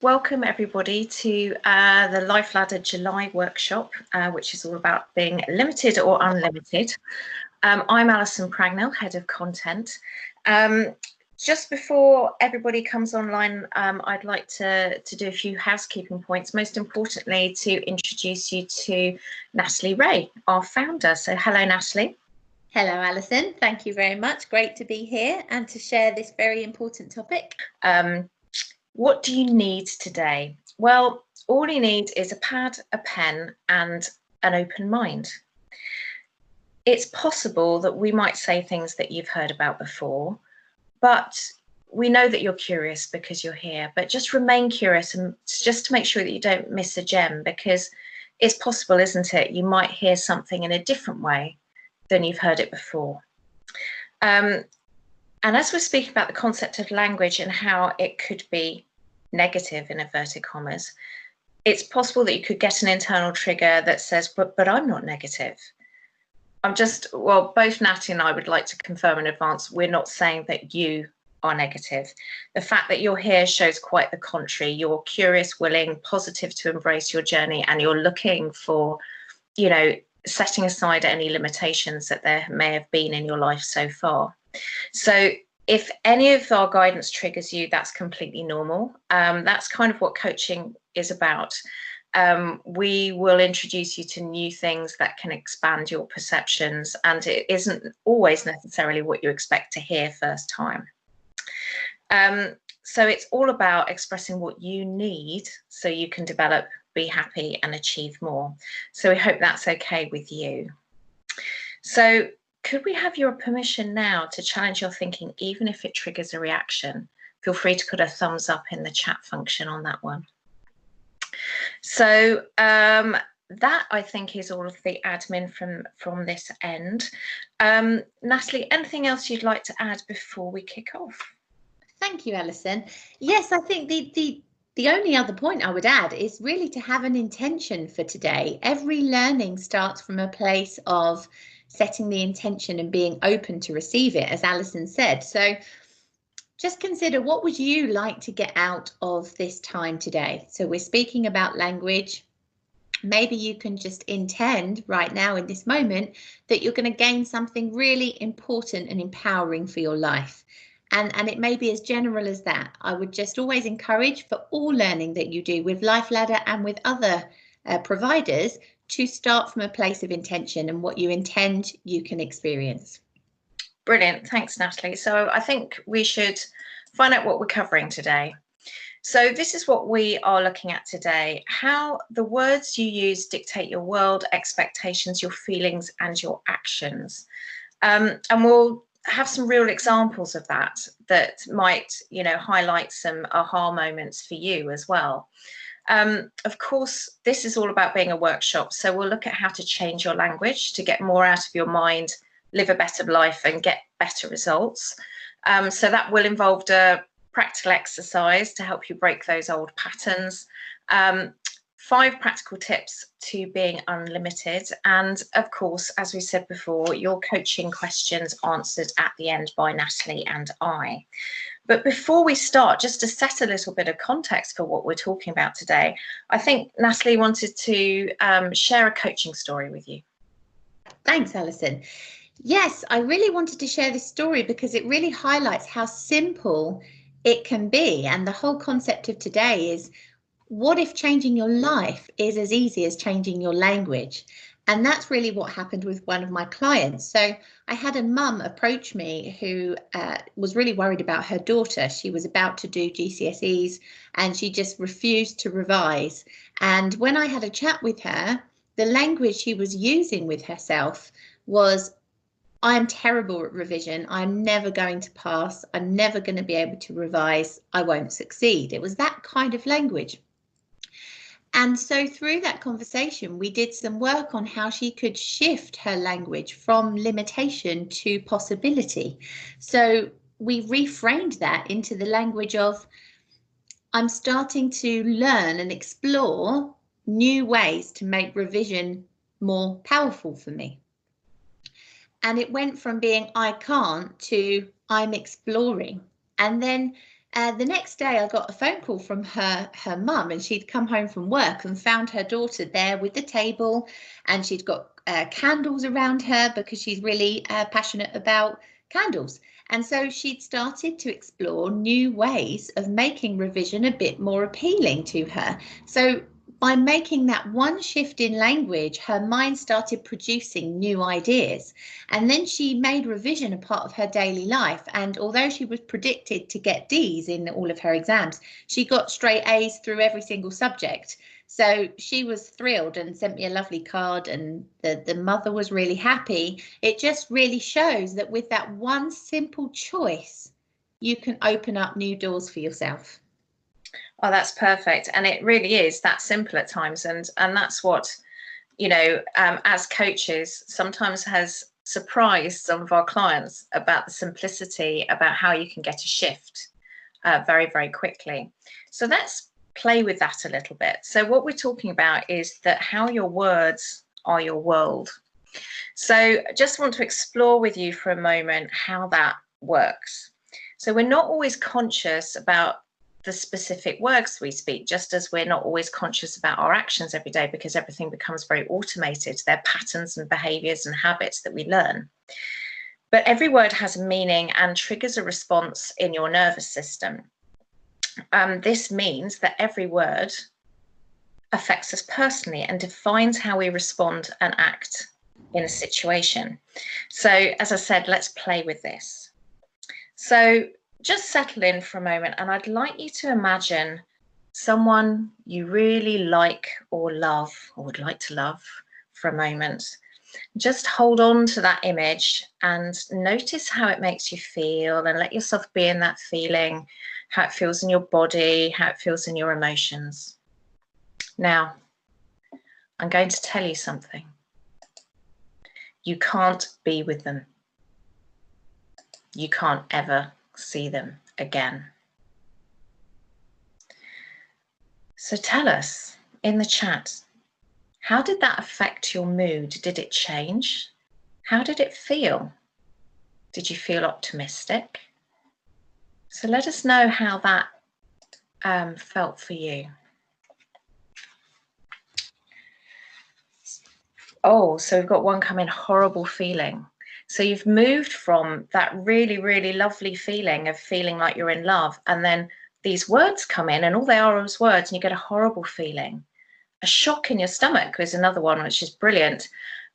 Welcome everybody to the Life Ladder July workshop, which is all about being limited or unlimited. I'm Alison Pragnell, Head of Content. Just before everybody comes online, I'd like to do a few housekeeping points. Most importantly, to introduce you to Natalie Ray, our founder. So hello, Natalie. Hello, Alison. Thank you very much. Great to be here and to share this very important topic. What do you need today? Well, all you need is a pad, a pen, and an open mind. It's possible that we might say things that you've heard about before, but we know that you're curious because you're here. But just remain curious, and just to make sure that you don't miss a gem, because it's possible, isn't it? You might hear something in a different way than you've heard it before. And as we're speaking about the concept of language and how it could be negative in inverted commas, it's possible that you could get an internal trigger that says, but I'm not negative. Both Natty and I would like to confirm in advance, we're not saying that you are negative. The fact that you're here shows quite the contrary. You're curious, willing, positive to embrace your journey, and you're looking for, setting aside any limitations that there may have been in your life so far. So if any of our guidance triggers you, that's completely normal. That's kind of what coaching is about. We will introduce you to new things that can expand your perceptions, and it isn't always necessarily what you expect to hear first time. So it's all about expressing what you need so you can develop, be happy, and achieve more. So we hope that's okay with you. So could we have your permission now to challenge your thinking, even if it triggers a reaction? Feel free to put a thumbs up in the chat function on that one. So that, I think, is all of the admin from this end. Natalie, anything else you'd like to add before we kick off? Thank you, Alison. Yes, I think the only other point I would add is really to have an intention for today. Every learning starts from a place of setting the intention and being open to receive it, as Alison said. So just consider, what would you like to get out of this time today? So we're speaking about language. Maybe you can just intend right now in this moment that you're going to gain something really important and empowering for your life. And it may be as general as that. I would just always encourage, for all learning that you do with Life Ladder and with other providers, to start from a place of intention, and what you intend you can experience. Brilliant. Thanks, Natalie. So I think we should find out what we're covering today. So this is what we are looking at today: how the words you use dictate your world, expectations, your feelings, and your actions. And we'll have some real examples of that might, highlight some aha moments for you as well. Of course, this is all about being a workshop, so we'll look at how to change your language to get more out of your mind, live a better life, and get better results. So that will involve a practical exercise to help you break those old patterns. 5 practical tips to being unlimited, and of course, as we said before, your coaching questions answered at the end by Natalie and I. But before we start, just to set a little bit of context for what we're talking about today, I think Natalie wanted to share a coaching story with you. Thanks, Alison. Yes, I really wanted to share this story because it really highlights how simple it can be. And the whole concept of today is, what if changing your life is as easy as changing your language? And that's really what happened with one of my clients. So I had a mum approach me who was really worried about her daughter. She was about to do GCSEs and she just refused to revise. And when I had a chat with her, the language she was using with herself was, I'm terrible at revision. I'm never going to pass. I'm never going to be able to revise. I won't succeed. It was that kind of language. And so through that conversation, we did some work on how she could shift her language from limitation to possibility. So we reframed that into the language of, I'm starting to learn and explore new ways to make revision more powerful for me. And it went from being I can't to I'm exploring. And then The next day I got a phone call from her mum, and she'd come home from work and found her daughter there with the table, and she'd got candles around her because she's really passionate about candles. And so she'd started to explore new ways of making revision a bit more appealing to her. So by making that one shift in language, her mind started producing new ideas. And then she made revision a part of her daily life. And although she was predicted to get D's in all of her exams, she got straight A's through every single subject. So she was thrilled and sent me a lovely card, and the mother was really happy. It just really shows that with that one simple choice, you can open up new doors for yourself. Oh, that's perfect. And it really is that simple at times. And that's what, as coaches, sometimes has surprised some of our clients about the simplicity, about how you can get a shift very, very quickly. So let's play with that a little bit. So what we're talking about is that how your words are your world. So I just want to explore with you for a moment how that works. So we're not always conscious about the specific words we speak, just as we're not always conscious about our actions every day, because everything becomes very automated. They're patterns and behaviors and habits that we learn. But every word has a meaning and triggers a response in your nervous system. This means that every word affects us personally and defines how we respond and act in a situation. So, as I said, let's play with this. So just settle in for a moment, and I'd like you to imagine someone you really like or love, or would like to love, for a moment. Just hold on to that image and notice how it makes you feel, and let yourself be in that feeling, how it feels in your body, how it feels in your emotions. Now, I'm going to tell you something. You can't be with them. You can't ever see them again. So tell us in the chat, how did that affect your mood? Did it change? How did it feel? Did you feel optimistic? So let us know how that felt for you. Oh, so we've got one coming, horrible feeling. So you've moved from that really, really lovely feeling of feeling like you're in love, and then these words come in, and all they are is words, and you get a horrible feeling. A shock in your stomach is another one, which is brilliant.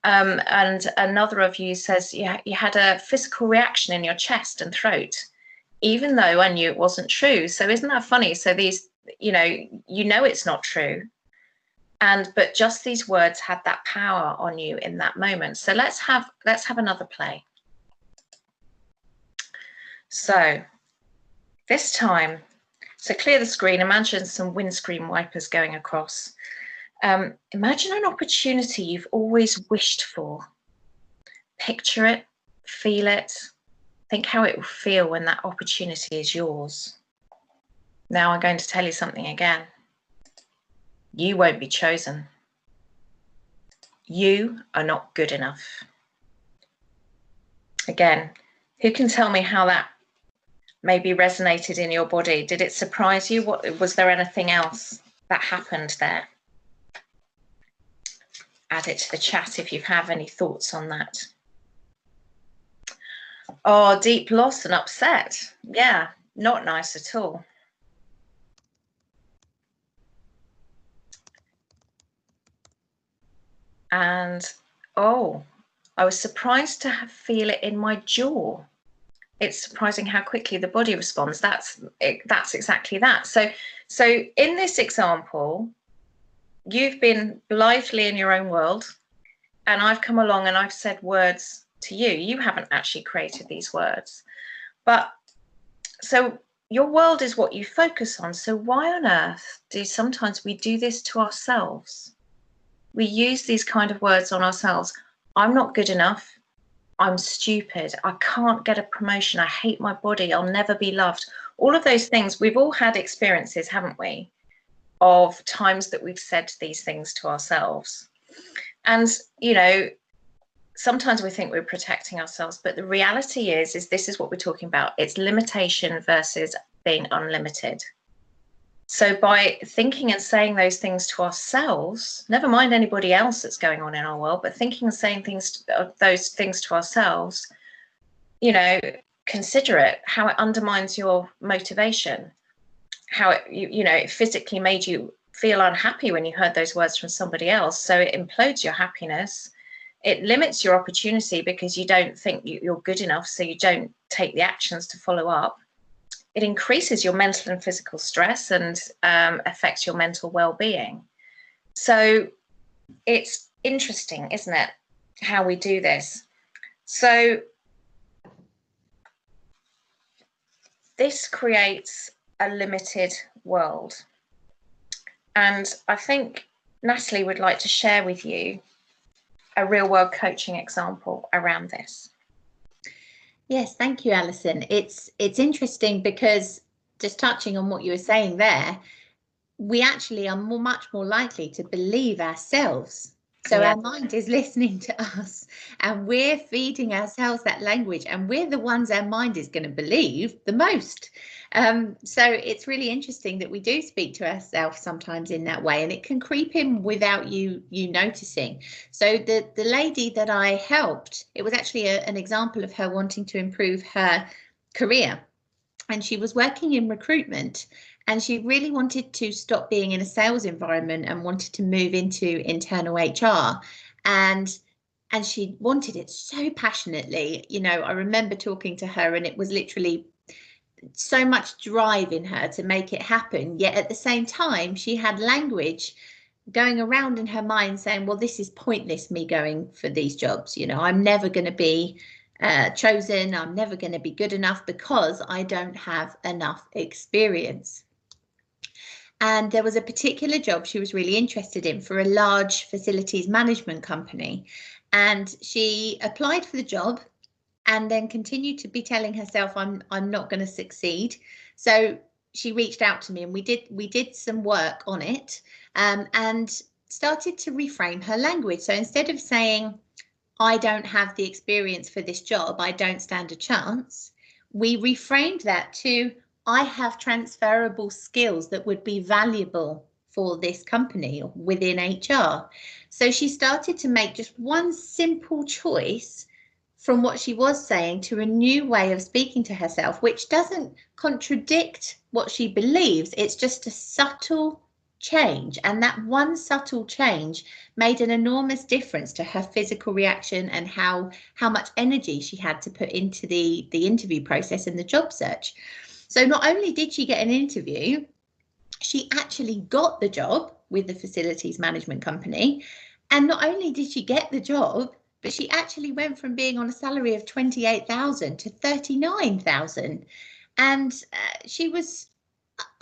And another of you says you had a physical reaction in your chest and throat, even though I knew it wasn't true. So isn't that funny? So these, you know it's not true. But just these words had that power on you in that moment. So let's have another play. So this time, so clear the screen, imagine some windscreen wipers going across. Imagine an opportunity you've always wished for. Picture it, feel it, think how it will feel when that opportunity is yours. Now I'm going to tell you something again. You won't be chosen. You are not good enough. Again, who can tell me how that maybe resonated in your body? Did it surprise you? Was there anything else that happened there? Add it to the chat if you have any thoughts on that. Oh, deep loss and upset. Yeah, not nice at all. And oh, I was surprised to feel it in my jaw. It's surprising how quickly the body responds. That's exactly that. So in this example, you've been blithely in your own world, and I've come along and I've said words to you. You haven't actually created these words, but so your world is what you focus on. So why on earth do sometimes we do this to ourselves? We use these kind of words on ourselves. I'm not good enough. I'm stupid. I can't get a promotion. I hate my body. I'll never be loved. All of those things, we've all had experiences, haven't we, of times that we've said these things to ourselves. And, sometimes we think we're protecting ourselves, but the reality is this is what we're talking about. It's limitation versus being unlimited. So by thinking and saying those things to ourselves, never mind anybody else that's going on in our world, but thinking and saying those things to ourselves, you know, consider it, how it undermines your motivation, how it, you know, it physically made you feel unhappy when you heard those words from somebody else. So it implodes your happiness. It limits your opportunity because you don't think you're good enough, so you don't take the actions to follow up. It increases your mental and physical stress and affects your mental well-being. So it's interesting, isn't it, how we do this? So this creates a limited world. And I think Natalie would like to share with you a real world coaching example around this. Yes, thank you, Alison. It's interesting because, just touching on what you were saying there, we actually are much more likely to believe ourselves. So our mind is listening to us and we're feeding ourselves that language, and we're the ones our mind is going to believe the most. So it's really interesting that we do speak to ourselves sometimes in that way, and it can creep in without you noticing. So the lady that I helped, it was actually an example of her wanting to improve her career, and she was working in recruitment. And she really wanted to stop being in a sales environment and wanted to move into internal HR. And she wanted it so passionately. You know, I remember talking to her, and it was literally so much drive in her to make it happen. Yet at the same time, she had language going around in her mind saying, well, this is pointless, me going for these jobs. You know, I'm never going to be chosen. I'm never going to be good enough because I don't have enough experience. And there was a particular job she was really interested in for a large facilities management company. And she applied for the job and then continued to be telling herself, I'm not going to succeed. So she reached out to me, and we did some work on it, and started to reframe her language. So instead of saying, I don't have the experience for this job, I don't stand a chance, we reframed that to, I have transferable skills that would be valuable for this company within HR. So she started to make just one simple choice from what she was saying to a new way of speaking to herself, which doesn't contradict what she believes. It's just a subtle change. And that one subtle change made an enormous difference to her physical reaction and how much energy she had to put into the interview process and the job search. So not only did she get an interview, she actually got the job with the facilities management company. And not only did she get the job, but she actually went from being on a salary of 28,000 to 39,000. And she was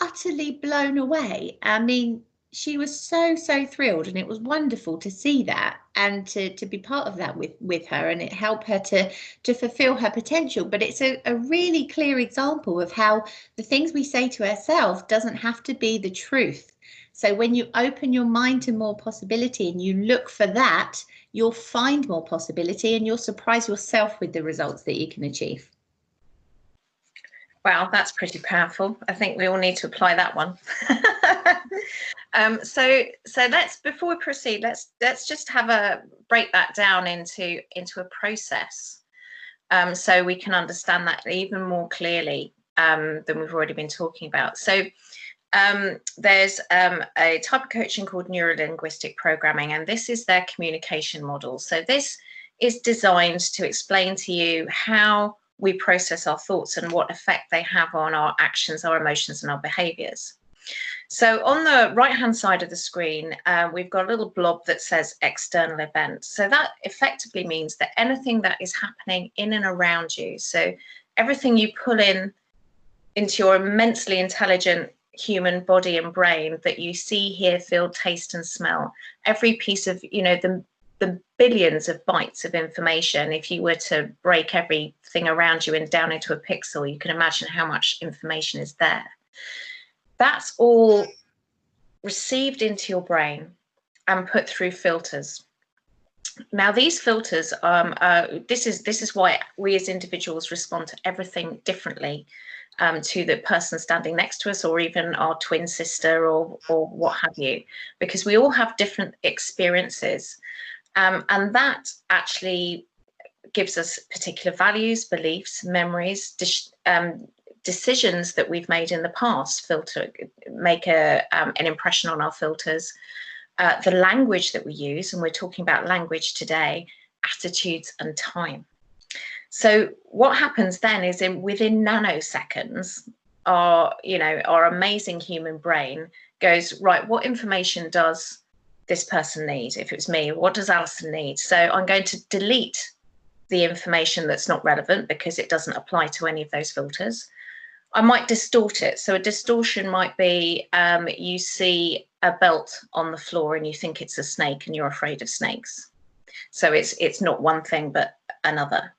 utterly blown away. I mean, she was so thrilled, and it was wonderful to see that and to be part of that with her, and it helped her to fulfill her potential. But it's a really clear example of how the things we say to ourselves doesn't have to be the truth. So when you open your mind to more possibility and you look for that, you'll find more possibility, and you'll surprise yourself with the results that you can achieve. Wow, that's pretty powerful. I think we all need to apply that one. So let's, before we proceed, let's just break that down into a process, so we can understand that even more clearly than we've already been talking about. So there's a type of coaching called neurolinguistic programming, and this is their communication model. So this is designed to explain to you how we process our thoughts and what effect they have on our actions, our emotions, and our behaviors. So on the right-hand side of the screen, we've got a little blob that says external event. So that effectively means that anything that is happening in and around you, so everything you pull into your immensely intelligent human body and brain that you see, hear, feel, taste, and smell, every piece of, you know, the billions of bytes of information, if you were to break everything around you and down into a pixel, you can imagine how much information is there. That's all received into your brain and put through filters. Now, these filters, this is why we as individuals respond to everything differently. to the person standing next to us, or even our twin sister, or what have you, because we all have different experiences, and that actually gives us particular values, beliefs, memories, decisions that we've made in the past make an impression on our filters, the language that we use, and we're talking about language today, attitudes and time. So what happens then is within nanoseconds, our amazing human brain goes, right, what information does this person need? If it was me, what does Alison need? So I'm going to delete the information that's not relevant because it doesn't apply to any of those filters. I might distort it. So a distortion might be you see a belt on the floor and you think it's a snake and you're afraid of snakes. So it's not one thing but another.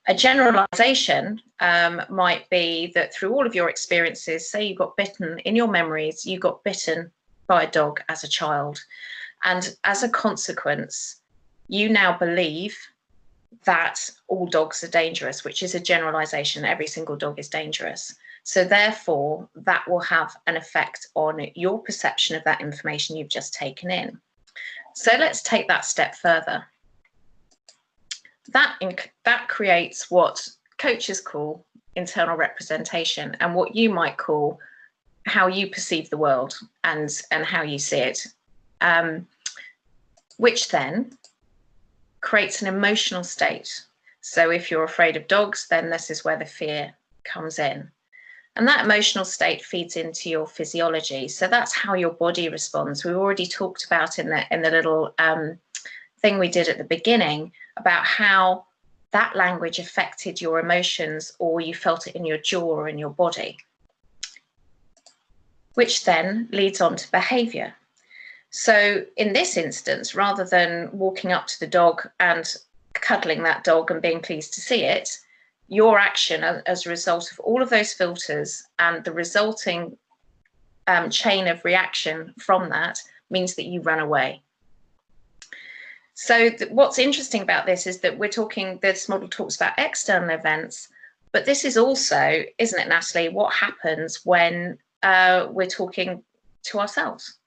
A generalization might be that through all of your experiences, say you got bitten, in your memories, you got bitten by a dog as a child. And as a consequence, you now believe that all dogs are dangerous, which is a generalization. Every single dog is dangerous. So therefore, that will have an effect on your perception of that information you've just taken in. So let's take that step further. That creates what coaches call internal representation, and what you might call how you perceive the world and how you see it, which then creates an emotional state. So if you're afraid of dogs, then this is where the fear comes in. And that emotional state feeds into your physiology. So that's how your body responds. We already talked about in the little thing we did at the beginning about how that language affected your emotions, or you felt it in your jaw or in your body, which then leads on to behavior. So in this instance, rather than walking up to the dog and cuddling that dog and being pleased to see it, your action as a result of all of those filters and the resulting chain of reaction from that means that you run away. So what's interesting about this is that this model talks about external events, but this is also, isn't it, Natalie, what happens when we're talking to ourselves?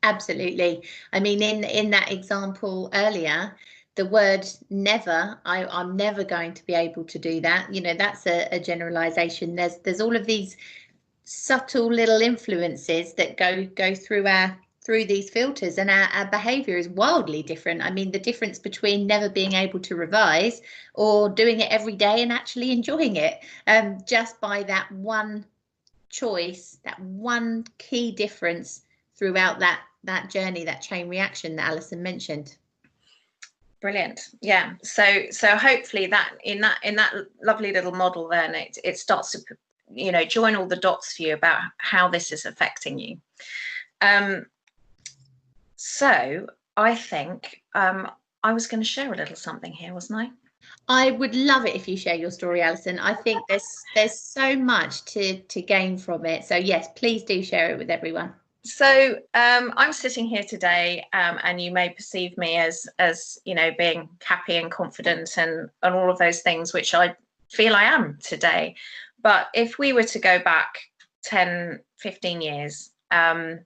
Absolutely. I mean, in that example earlier, the word never, I'm never going to be able to do that. You know, that's a generalization. There's all of these subtle little influences that go through these filters, and our behavior is wildly different. I mean, the difference between never being able to revise or doing it every day and actually enjoying it, just by that one choice, that one key difference throughout that journey, that chain reaction that Alison mentioned. Brilliant. Yeah. So hopefully that in that lovely little model, then it starts to join all the dots for you about how this is affecting you. So I think I was going to share a little something here, wasn't I? I would love it if you share your story, Alison. I think there's so much to gain from it. So yes, please do share it with everyone. So I'm sitting here today, and you may perceive me as being happy and confident and all of those things, which I feel I am today. But if we were to go back 10, 15 years, the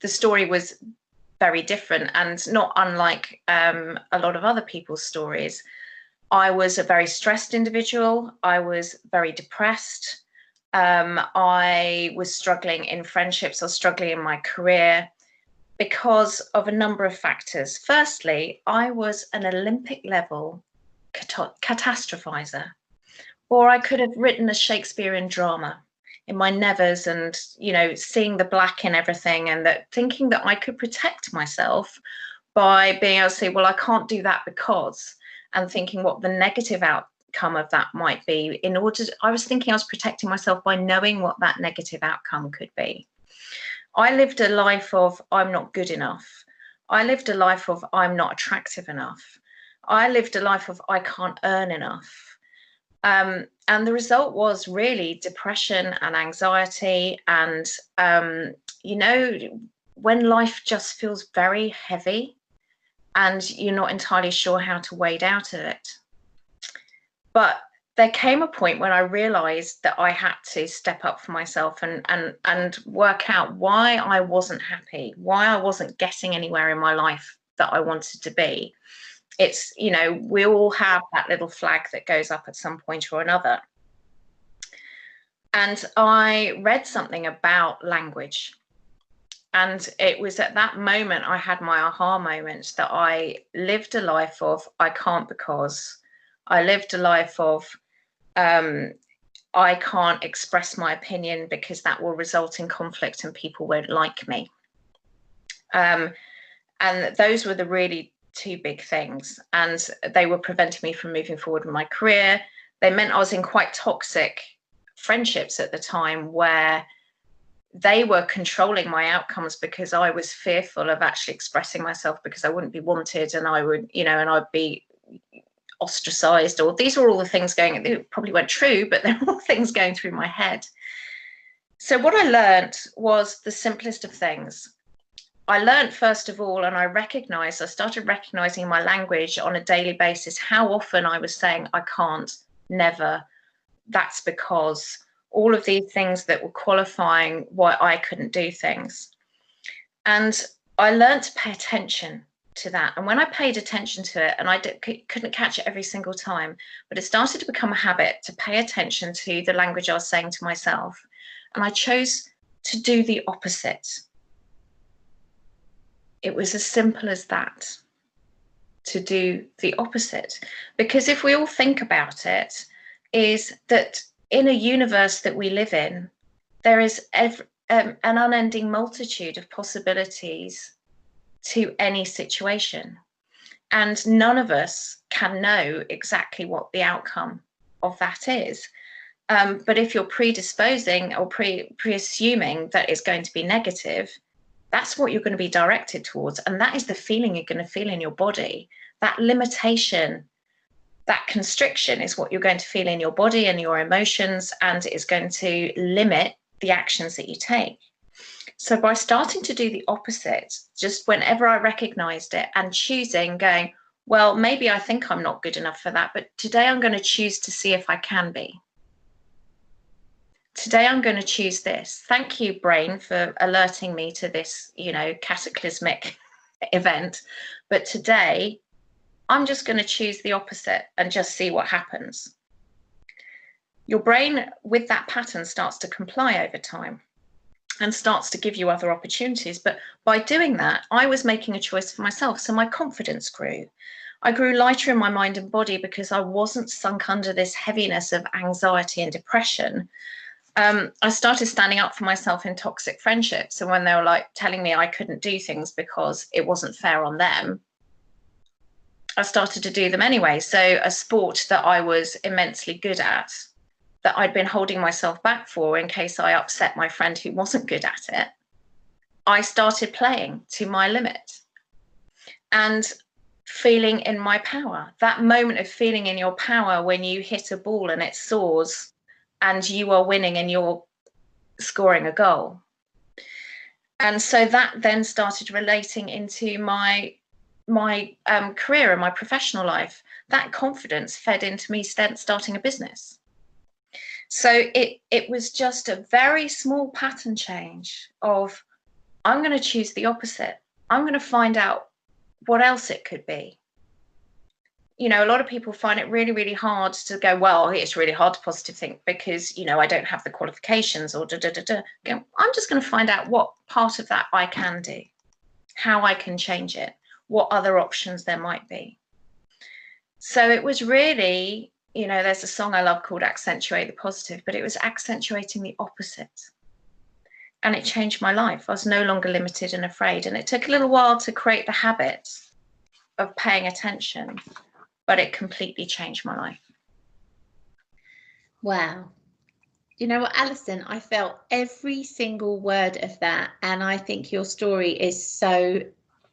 story was very different, and not unlike a lot of other people's stories. I was a very stressed individual. I was very depressed. I was struggling in friendships. I was struggling in my career because of a number of factors. Firstly, I was an Olympic level catastrophizer, or I could have written a Shakespearean drama in my nevers, and seeing the black in everything, and thinking that I could protect myself by being able to say, well, I can't do that because, and thinking what the negative outcome of that might be. I was thinking I was protecting myself by knowing what that negative outcome could be. I lived a life of I'm not good enough. I lived a life of I'm not attractive enough. I lived a life of I can't earn enough. And the result was really depression and anxiety. And, when life just feels very heavy and you're not entirely sure how to wade out of it. But there came a point when I realized that I had to step up for myself and work out why I wasn't happy, why I wasn't getting anywhere in my life that I wanted to be. It's, you know, we all have that little flag that goes up at some point or another. And I read something about language. And it was at that moment I had my aha moment that I lived a life of I can't because. I lived a life of I can't express my opinion because that will result in conflict and people won't like me. And those were the really two big things. And they were preventing me from moving forward in my career. They meant I was in quite toxic friendships at the time where they were controlling my outcomes because I was fearful of actually expressing myself because I wouldn't be wanted and I would, you know, and I'd be ostracized, or these are all the things going, they probably weren't true, but they're all things going through my head. So what I learned was the simplest of things. I learned, first of all, and I started recognizing in my language on a daily basis how often I was saying, I can't, never, that's because, all of these things that were qualifying why I couldn't do things. And I learned to pay attention to that. And when I paid attention to it, and I couldn't catch it every single time, but it started to become a habit to pay attention to the language I was saying to myself. And I chose to do the opposite. It was as simple as that, to do the opposite. Because if we all think about it, is that in a universe that we live in, there is an unending multitude of possibilities to any situation. And none of us can know exactly what the outcome of that is. But if you're predisposing or pre-assuming that it's going to be negative, that's what you're going to be directed towards. And that is the feeling you're going to feel in your body. That limitation, that constriction is what you're going to feel in your body and your emotions, and it is going to limit the actions that you take. So by starting to do the opposite, just whenever I recognized it and choosing, going, well, maybe I think I'm not good enough for that, but today I'm going to choose to see if I can be. Today I'm going to choose this. Thank you, brain, for alerting me to this, you know, cataclysmic event. But today I'm just going to choose the opposite and just see what happens. Your brain, with that pattern, starts to comply over time and starts to give you other opportunities. But by doing that, I was making a choice for myself. So my confidence grew. I grew lighter in my mind and body because I wasn't sunk under this heaviness of anxiety and depression. I started standing up for myself in toxic friendships. And when they were like telling me I couldn't do things because it wasn't fair on them, I started to do them anyway. So a sport that I was immensely good at, that I'd been holding myself back for in case I upset my friend who wasn't good at it, I started playing to my limit and feeling in my power. That moment of feeling in your power when you hit a ball and it soars and you are winning and you're scoring a goal. And so that then started relating into my career and my professional life. That confidence fed into me starting a business. So it was just a very small pattern change of, I'm going to choose the opposite. I'm going to find out what else it could be. You know, a lot of people find it really, really hard to go, well, it's really hard to positive think because, you know, I don't have the qualifications or I'm just going to find out what part of that I can do, how I can change it, what other options there might be. So it was really, you know, there's a song I love called Accentuate the Positive, but it was accentuating the opposite. And it changed my life. I was no longer limited and afraid. And it took a little while to create the habit of paying attention, but it completely changed my life. Wow. You know what, Alison, I felt every single word of that. And I think your story is so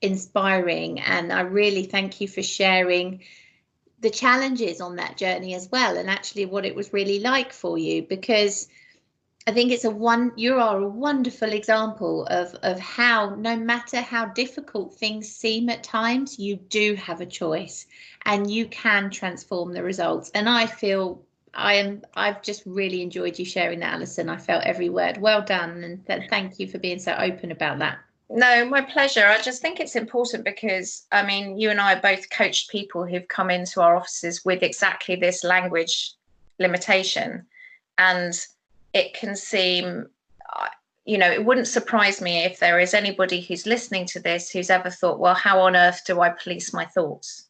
inspiring. And I really thank you for sharing the challenges on that journey as well, and actually what it was really like for you, because I think you are a wonderful example of how, no matter how difficult things seem at times, you do have a choice and you can transform the results. And I feel I've just really enjoyed you sharing that, Alison. I felt every word. Well done, and thank you for being so open about that. No, my pleasure. I just think it's important because, I mean, you and I both coached people who've come into our offices with exactly this language limitation. And it can seem, it wouldn't surprise me if there is anybody who's listening to this who's ever thought, well, how on earth do I police my thoughts?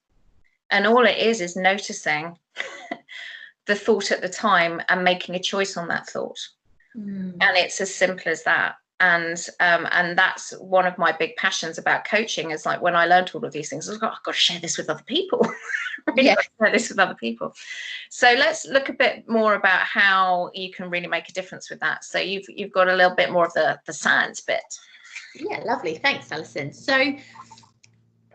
And all it is noticing the thought at the time and making a choice on that thought. And it's as simple as that. And that's one of my big passions about coaching, is like, when I learned all of these things, I was like, I've got to share this with other people. Share this with other people. So let's look a bit more about how you can really make a difference with that. So you've got a little bit more of the science bit. Yeah, lovely. Thanks, Alison. So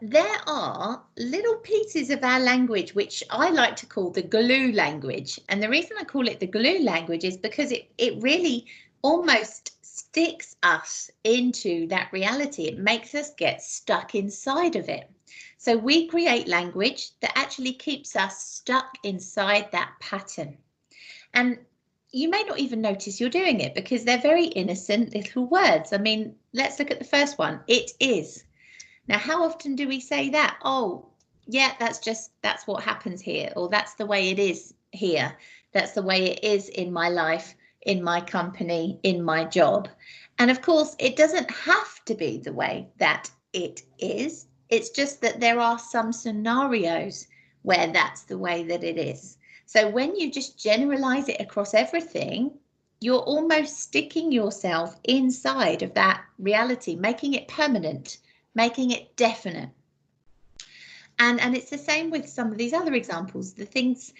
there are little pieces of our language which I like to call the glue language. And the reason I call it the glue language is because it really almost sticks us into that reality. It makes us get stuck inside of it. So we create language that actually keeps us stuck inside that pattern. And you may not even notice you're doing it because they're very innocent little words. I mean, let's look at the first one. It is. Now, how often do we say that? Oh, yeah, that's what happens here, or that's the way it is here. That's the way it is in my life, in my company, in my job. And of course, it doesn't have to be the way that it is. It's just that there are some scenarios where that's the way that it is. So when you just generalize it across everything, you're almost sticking yourself inside of that reality, making it permanent, making it definite. And it's the same with some of these other examples. The things,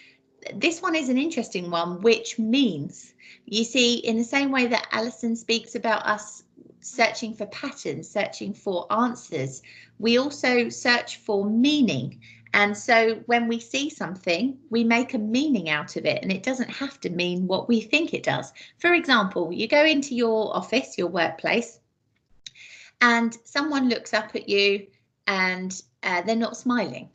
this one is an interesting one, which means, you see, in the same way that Alison speaks about us searching for patterns, searching for answers, we also search for meaning. And so when we see something, we make a meaning out of it, and it doesn't have to mean what we think it does. For example, you go into your office, your workplace, and someone looks up at you and they're not smiling.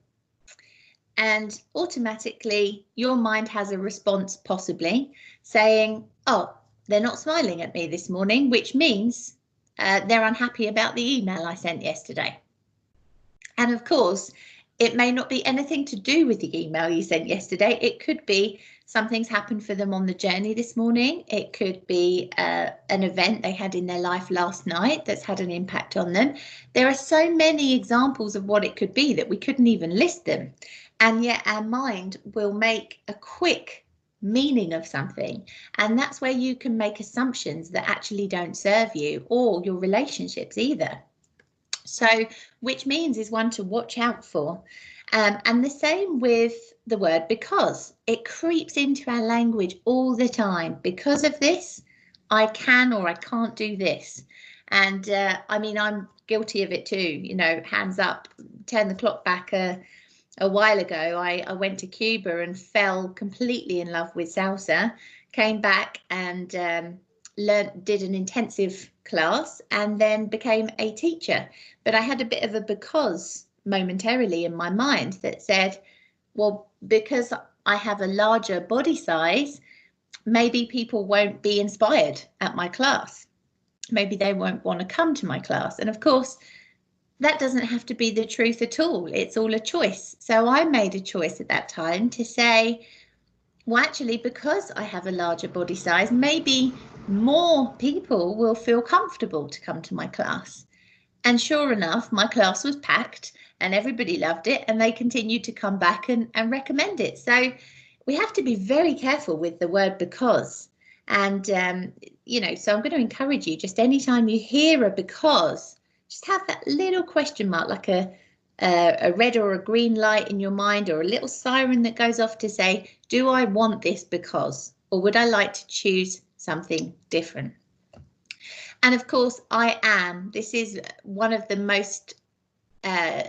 And automatically your mind has a response, possibly saying, oh, they're not smiling at me this morning, which means they're unhappy about the email I sent yesterday. And of course, it may not be anything to do with the email you sent yesterday. It could be something's happened for them on the journey this morning. It could be an event they had in their life last night that's had an impact on them. There are so many examples of what it could be that we couldn't even list them. And yet our mind will make a quick meaning of something. And that's where you can make assumptions that actually don't serve you or your relationships either. So, which means is one to watch out for. And the same with the word because. It creeps into our language all the time. Because of this, I can or I can't do this. And I mean, I'm guilty of it too. You know, hands up, turn the clock back a while ago. I went to Cuba and fell completely in love with salsa, came back and did an intensive class and then became a teacher. But I had a bit of a because momentarily in my mind that said, well, because I have a larger body size, maybe people won't be inspired at my class. Maybe they won't want to come to my class. And of course, that doesn't have to be the truth at all. It's all a choice. So I made a choice at that time to say, well, actually, because I have a larger body size, maybe more people will feel comfortable to come to my class. And sure enough, my class was packed and everybody loved it and they continued to come back and recommend it. So we have to be very careful with the word because. And, you know, so I'm going to encourage you, just anytime you hear a because, just have that little question mark, like a red or a green light in your mind, or a little siren that goes off to say, do I want this because, or would I like to choose something different? And of course, I am. This is one of the most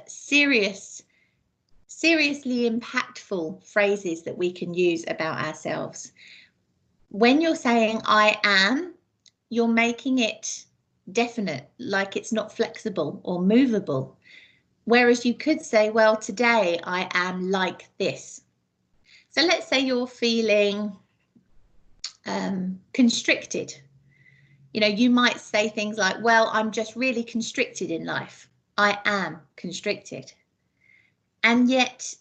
seriously impactful phrases that we can use about ourselves. When you're saying I am, you're making it definite, like it's not flexible or movable. Whereas you could say, well, today I am like this. So let's say you're feeling constricted. You know, you might say things like, well, I'm just really constricted in life. I am constricted. And yet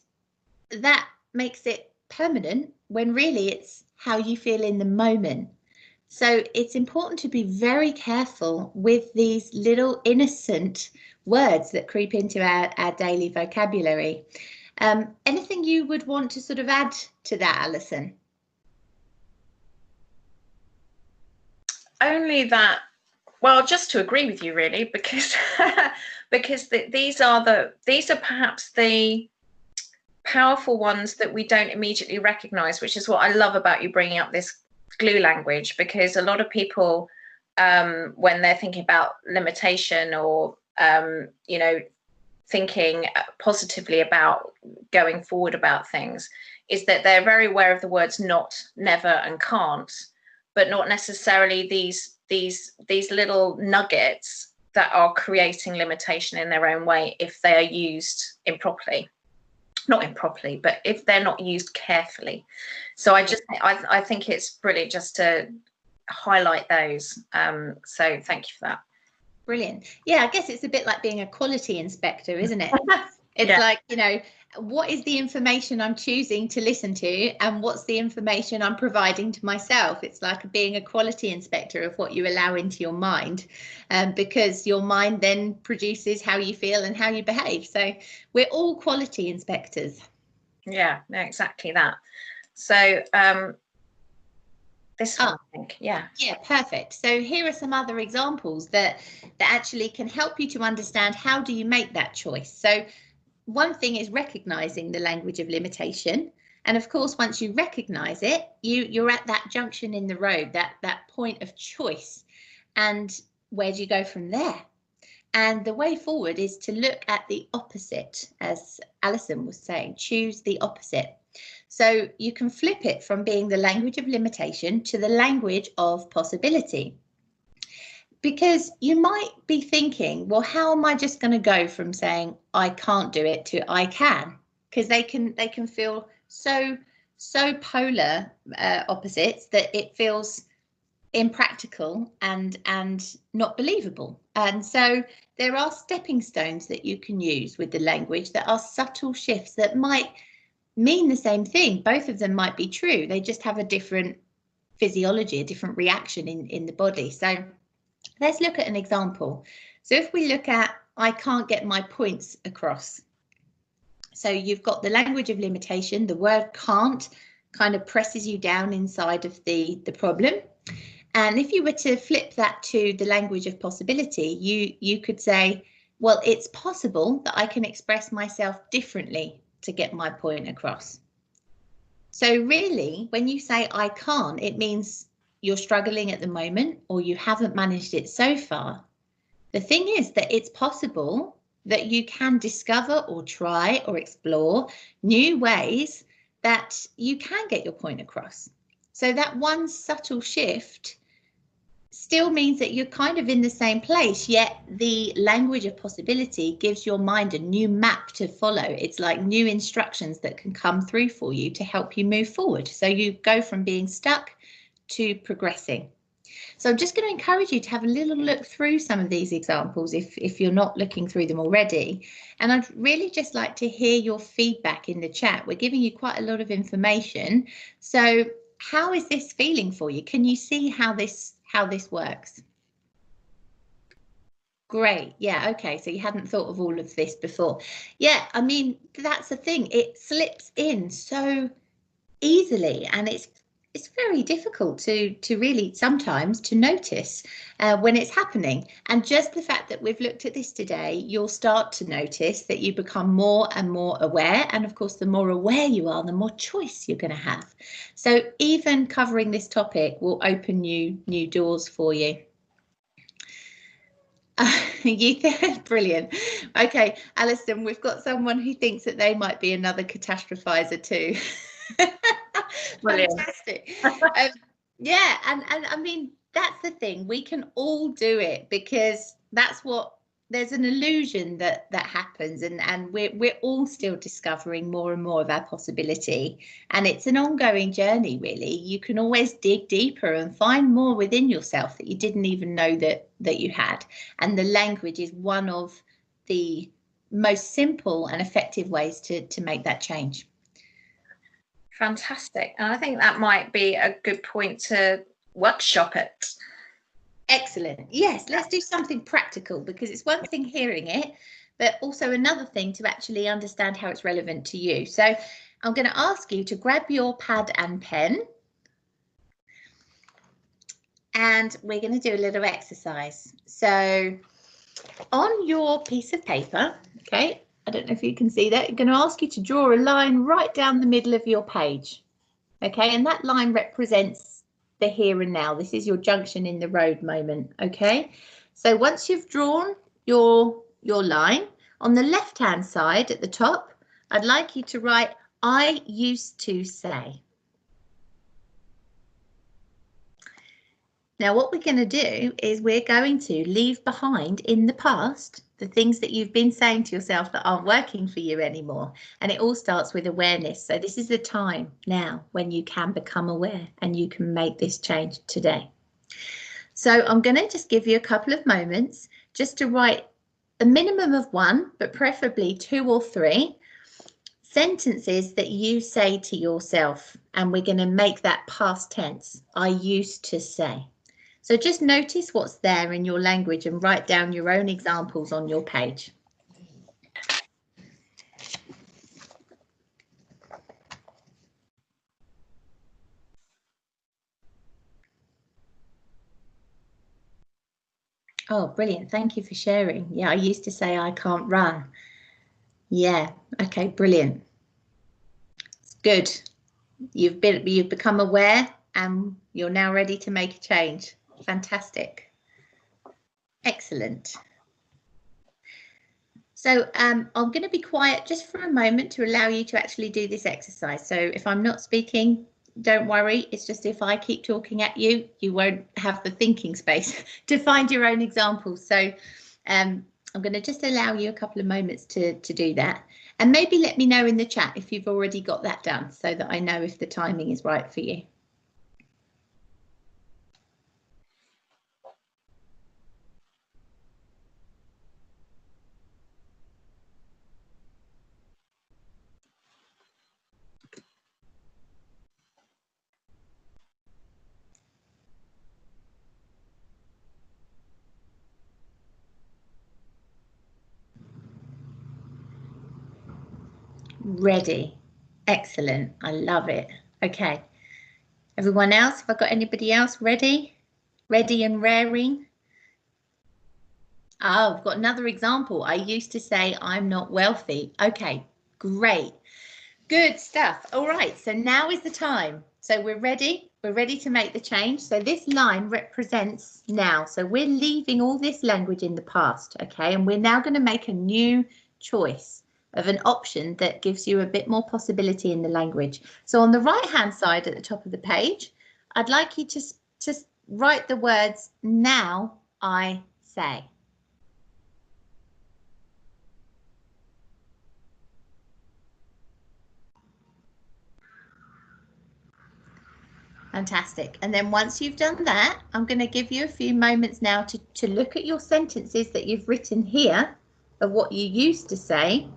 that makes it permanent when really it's how you feel in the moment. So it's important to be very careful with these little innocent words that creep into our daily vocabulary. Anything you would want to sort of add to that, Alison? Only that, well, just to agree with you really, because because these are perhaps the powerful ones that we don't immediately recognize, which is what I love about you bringing up this glue language, because a lot of people, when they're thinking about limitation or you know, thinking positively about going forward about things, is that they're very aware of the words not, never, and can't, but not necessarily these little nuggets that are creating limitation in their own way if they are used improperly. Not improperly, but if they're not used carefully. So I think it's brilliant just to highlight those. So thank you for that. Brilliant. Yeah, I guess it's a bit like being a quality inspector, isn't it? It's yeah. like, you know, what is the information I'm choosing to listen to and what's the information I'm providing to myself? It's like being a quality inspector of what you allow into your mind, because your mind then produces how you feel and how you behave. So we're all quality inspectors. Yeah, no, exactly that. So this one, I think, yeah. Yeah, perfect. So here are some other examples that actually can help you to understand how do you make that choice. So one thing is recognizing the language of limitation. And of course, once you recognize it, you're at that junction in the road, that point of choice. And where do you go from there? And the way forward is to look at the opposite, as Alison was saying, choose the opposite. So you can flip it from being the language of limitation to the language of possibility. Because you might be thinking, well, how am I just going to go from saying I can't do it to I can? Because they can feel so polar opposites that it feels impractical and not believable. And so there are stepping stones that you can use with the language that are subtle shifts that might mean the same thing. Both of them might be true. They just have a different physiology, a different reaction in the body. So let's look at an example. So if we look at, I can't get my points across. So you've got the language of limitation. The word can't kind of presses you down inside of the problem. And if you were to flip that to the language of possibility, you could say, well, it's possible that I can express myself differently to get my point across. So really, when you say I can't, it means you're struggling at the moment or you haven't managed it so far. The thing is that it's possible that you can discover or try or explore new ways that you can get your point across. So that one subtle shift still means that you're kind of in the same place, yet the language of possibility gives your mind a new map to follow. It's like new instructions that can come through for you to help you move forward. So you go from being stuck to progressing. So I'm just going to encourage you to have a little look through some of these examples if you're not looking through them already. And I'd really just like to hear your feedback in the chat. We're giving you quite a lot of information. So how is this feeling for you? Can you see how this works? Great. Yeah. Okay. So you hadn't thought of all of this before. Yeah. I mean, that's the thing. It slips in so easily, and it's very difficult to really sometimes to notice when it's happening. And just the fact that we've looked at this today, you'll start to notice that you become more and more aware. And of course, the more aware you are, the more choice you're going to have. So even covering this topic will open new doors for you. Brilliant. Okay, Alison, we've got someone who thinks that they might be another catastrophizer too. Fantastic. Yeah, and I mean, that's the thing. We can all do it because that's what there's an illusion that happens, and we're all still discovering more and more of our possibility, and it's an ongoing journey. Really, you can always dig deeper and find more within yourself that you didn't even know that you had, and the language is one of the most simple and effective ways to make that change. Fantastic. And I think that might be a good point to workshop it. Excellent. Yes, let's do something practical, because it's one thing hearing it, but also another thing to actually understand how it's relevant to you. So I'm going to ask you to grab your pad and pen, and we're going to do a little exercise. So on your piece of paper, okay, I don't know if you can see that, I'm going to ask you to draw a line right down the middle of your page. Okay, and that line represents the here and now. This is your junction in the road moment. Okay, so once you've drawn your line, on the left hand side at the top, I'd like you to write I used to say. Now what we're going to do is we're going to leave behind in the past the things that you've been saying to yourself that aren't working for you anymore. And it all starts with awareness. So this is the time now when you can become aware and you can make this change today. So I'm going to just give you a couple of moments just to write a minimum of one, but preferably 2 or 3 sentences that you say to yourself. And we're going to make that past tense. I used to say. So just notice what's there in your language and write down your own examples on your page. Oh, brilliant. Thank you for sharing. Yeah, I used to say I can't run. Yeah, okay, brilliant. It's good. You've become aware and you're now ready to make a change. Fantastic. Excellent. So I'm going to be quiet just for a moment to allow you to actually do this exercise. So if I'm not speaking, don't worry. It's just if I keep talking at you, you won't have the thinking space to find your own examples. So I'm going to just allow you a couple of moments to do that. And maybe let me know in the chat if you've already got that done so that I know if the timing is right for you. Ready. Excellent. I love it. Okay. Everyone else, have I got anybody else ready? Ready and raring? Oh, I've got another example. I used to say I'm not wealthy. Okay, great. Good stuff. All right, so now is the time. So we're ready. We're ready to make the change. So this line represents now. So we're leaving all this language in the past, okay? And we're now going to make a new choice of an option that gives you a bit more possibility in the language. So on the right-hand side at the top of the page, I'd like you to just write the words, now I say. Fantastic. And then once you've done that, I'm going to give you a few moments now to look at your sentences that you've written here of what you used to say.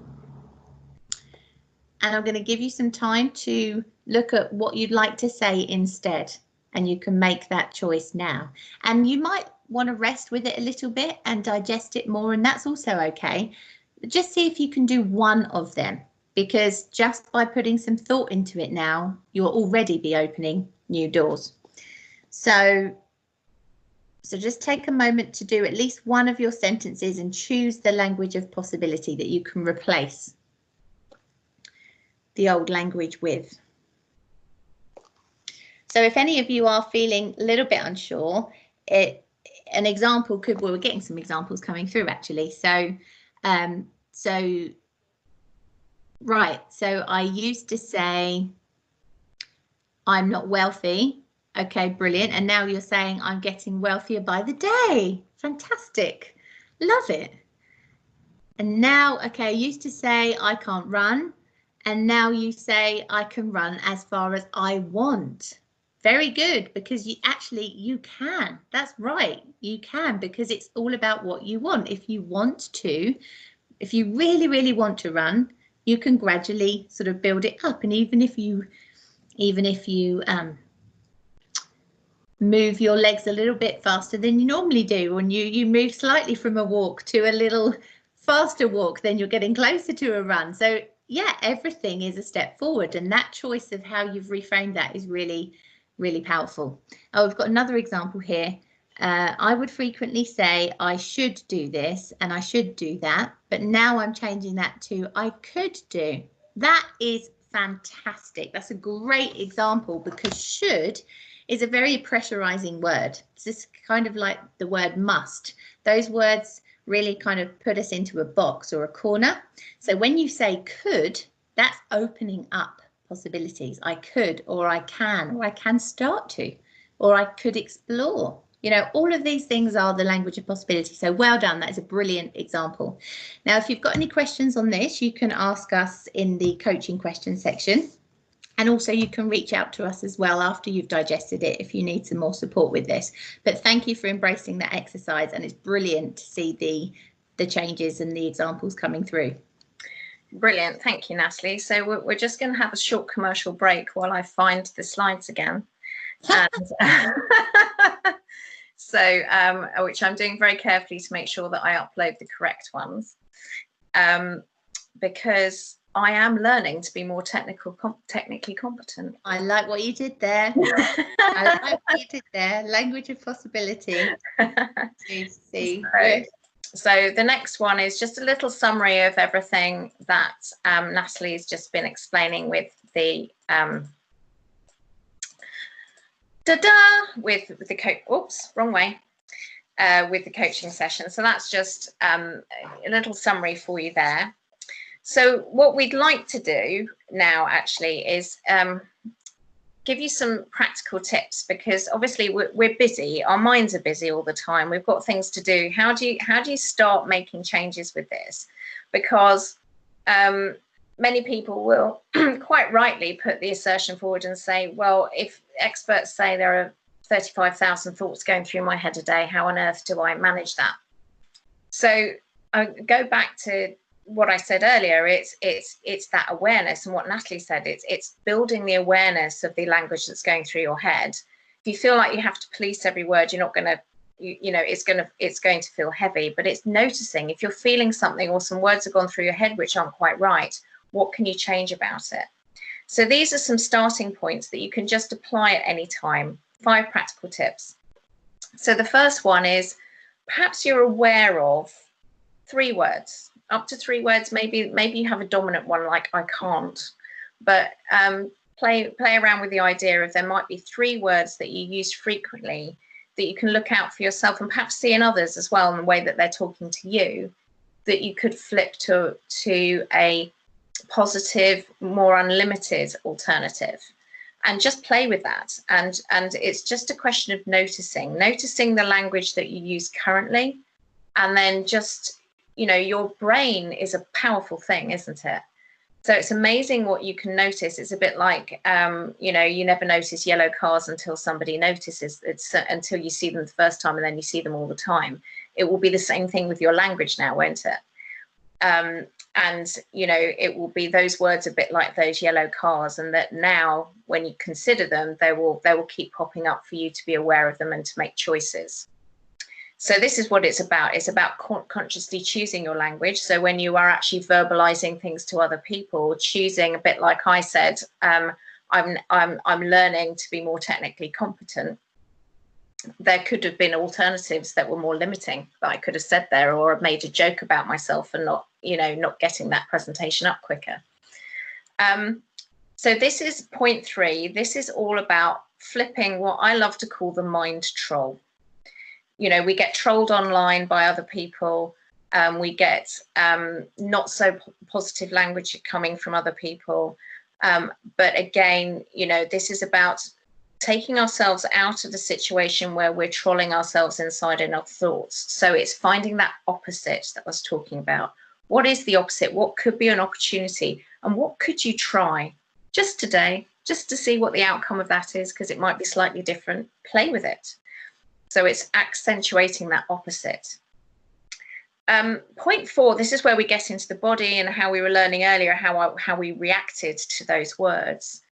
And I'm going to give you some time to look at what you'd like to say instead. And you can make that choice now. And you might want to rest with it a little bit and digest it more, and that's also okay. Just see if you can do one of them, because just by putting some thought into it now, you'll already be opening new doors. So just take a moment to do at least one of your sentences and choose the language of possibility that you can replace the old language with. So if any of you are feeling a little bit unsure, an example could, well, we're getting some examples coming through actually. So right, so I used to say I'm not wealthy. Okay, brilliant. And now you're saying I'm getting wealthier by the day. Fantastic. Love it. And now, okay, I used to say I can't run, and now you say I can run as far as I want. Very good, because you can. That's right, you can, because it's all about what you want. If you want to, if you really, really want to run, you can gradually sort of build it up. And even if you move your legs a little bit faster than you normally do, when you move slightly from a walk to a little faster walk, then you're getting closer to a run. So yeah, everything is a step forward, and that choice of how you've reframed that is really, really powerful. Oh, we've got another example here. I would frequently say I should do this and I should do that, but now I'm changing that to I could do. That is fantastic. That's a great example, because should is a very pressurizing word. It's just kind of like the word must. Those words really kind of put us into a box or a corner. So when you say could, that's opening up possibilities. I could, or I can start to, or I could explore. You know, all of these things are the language of possibility. So well done. That is a brilliant example. Now, if you've got any questions on this, you can ask us in the coaching question section. And also you can reach out to us as well after you've digested it if you need some more support with this. But thank you for embracing that exercise, and it's brilliant to see the changes and the examples coming through. Brilliant. Thank you, Natalie. So we're just going to have a short commercial break while I find the slides again. And so, which I'm doing very carefully to make sure that I upload the correct ones, because I am learning to be more technically competent. I like what you did there. I like what you did there. Language of possibility. So the next one is just a little summary of everything that Natalie's just been explaining with the with the with the coaching session. So that's just a little summary for you there. So what we'd like to do now actually is give you some practical tips, because obviously we're busy, our minds are busy all the time, we've got things to do. How do you start making changes with this? Because many people will quite rightly put the assertion forward and say, well, if experts say there are 35,000 thoughts going through my head a day, how on earth do I manage that? So I go back to what I said earlier. It's that awareness, and what Natalie said, it's building the awareness of the language that's going through your head. If you feel like you have to police every word, you're not going to, it's going to feel heavy. But it's noticing if you're feeling something or some words have gone through your head which aren't quite right, what can you change about it? So these are some starting points that you can just apply at any time. 5 practical tips. So the first one is, perhaps you're aware of 3 words, up to 3 words. Maybe you have a dominant one like I can't, but play around with the idea of there might be 3 words that you use frequently that you can look out for yourself, and perhaps see in others as well in the way that they're talking to you, that you could flip to a positive, more unlimited alternative, and just play with that. And it's just a question of noticing the language that you use currently, and then just, your brain is a powerful thing, isn't it? So it's amazing what you can notice. It's a bit like, you never notice yellow cars until somebody notices. It's until you see them the first time, and then you see them all the time. It will be the same thing with your language now, won't it? And it will be those words a bit like those yellow cars, and that now when you consider them, they will keep popping up for you to be aware of them and to make choices. So this is what it's about. It's about consciously choosing your language. So when you are actually verbalizing things to other people, choosing, a bit like I said, I'm learning to be more technically competent. There could have been alternatives that were more limiting that I could have said there, or made a joke about myself and not getting that presentation up quicker. So this is point 3. This is all about flipping what I love to call the mind troll. We get trolled online by other people. We get not so positive language coming from other people. But again, this is about taking ourselves out of the situation where we're trolling ourselves inside in our thoughts. So it's finding that opposite that I was talking about. What is the opposite? What could be an opportunity? And what could you try just today, just to see what the outcome of that is, because it might be slightly different. Play with it. So it's accentuating that opposite. Point 4, this is where we get into the body and how we were learning earlier, how we reacted to those words.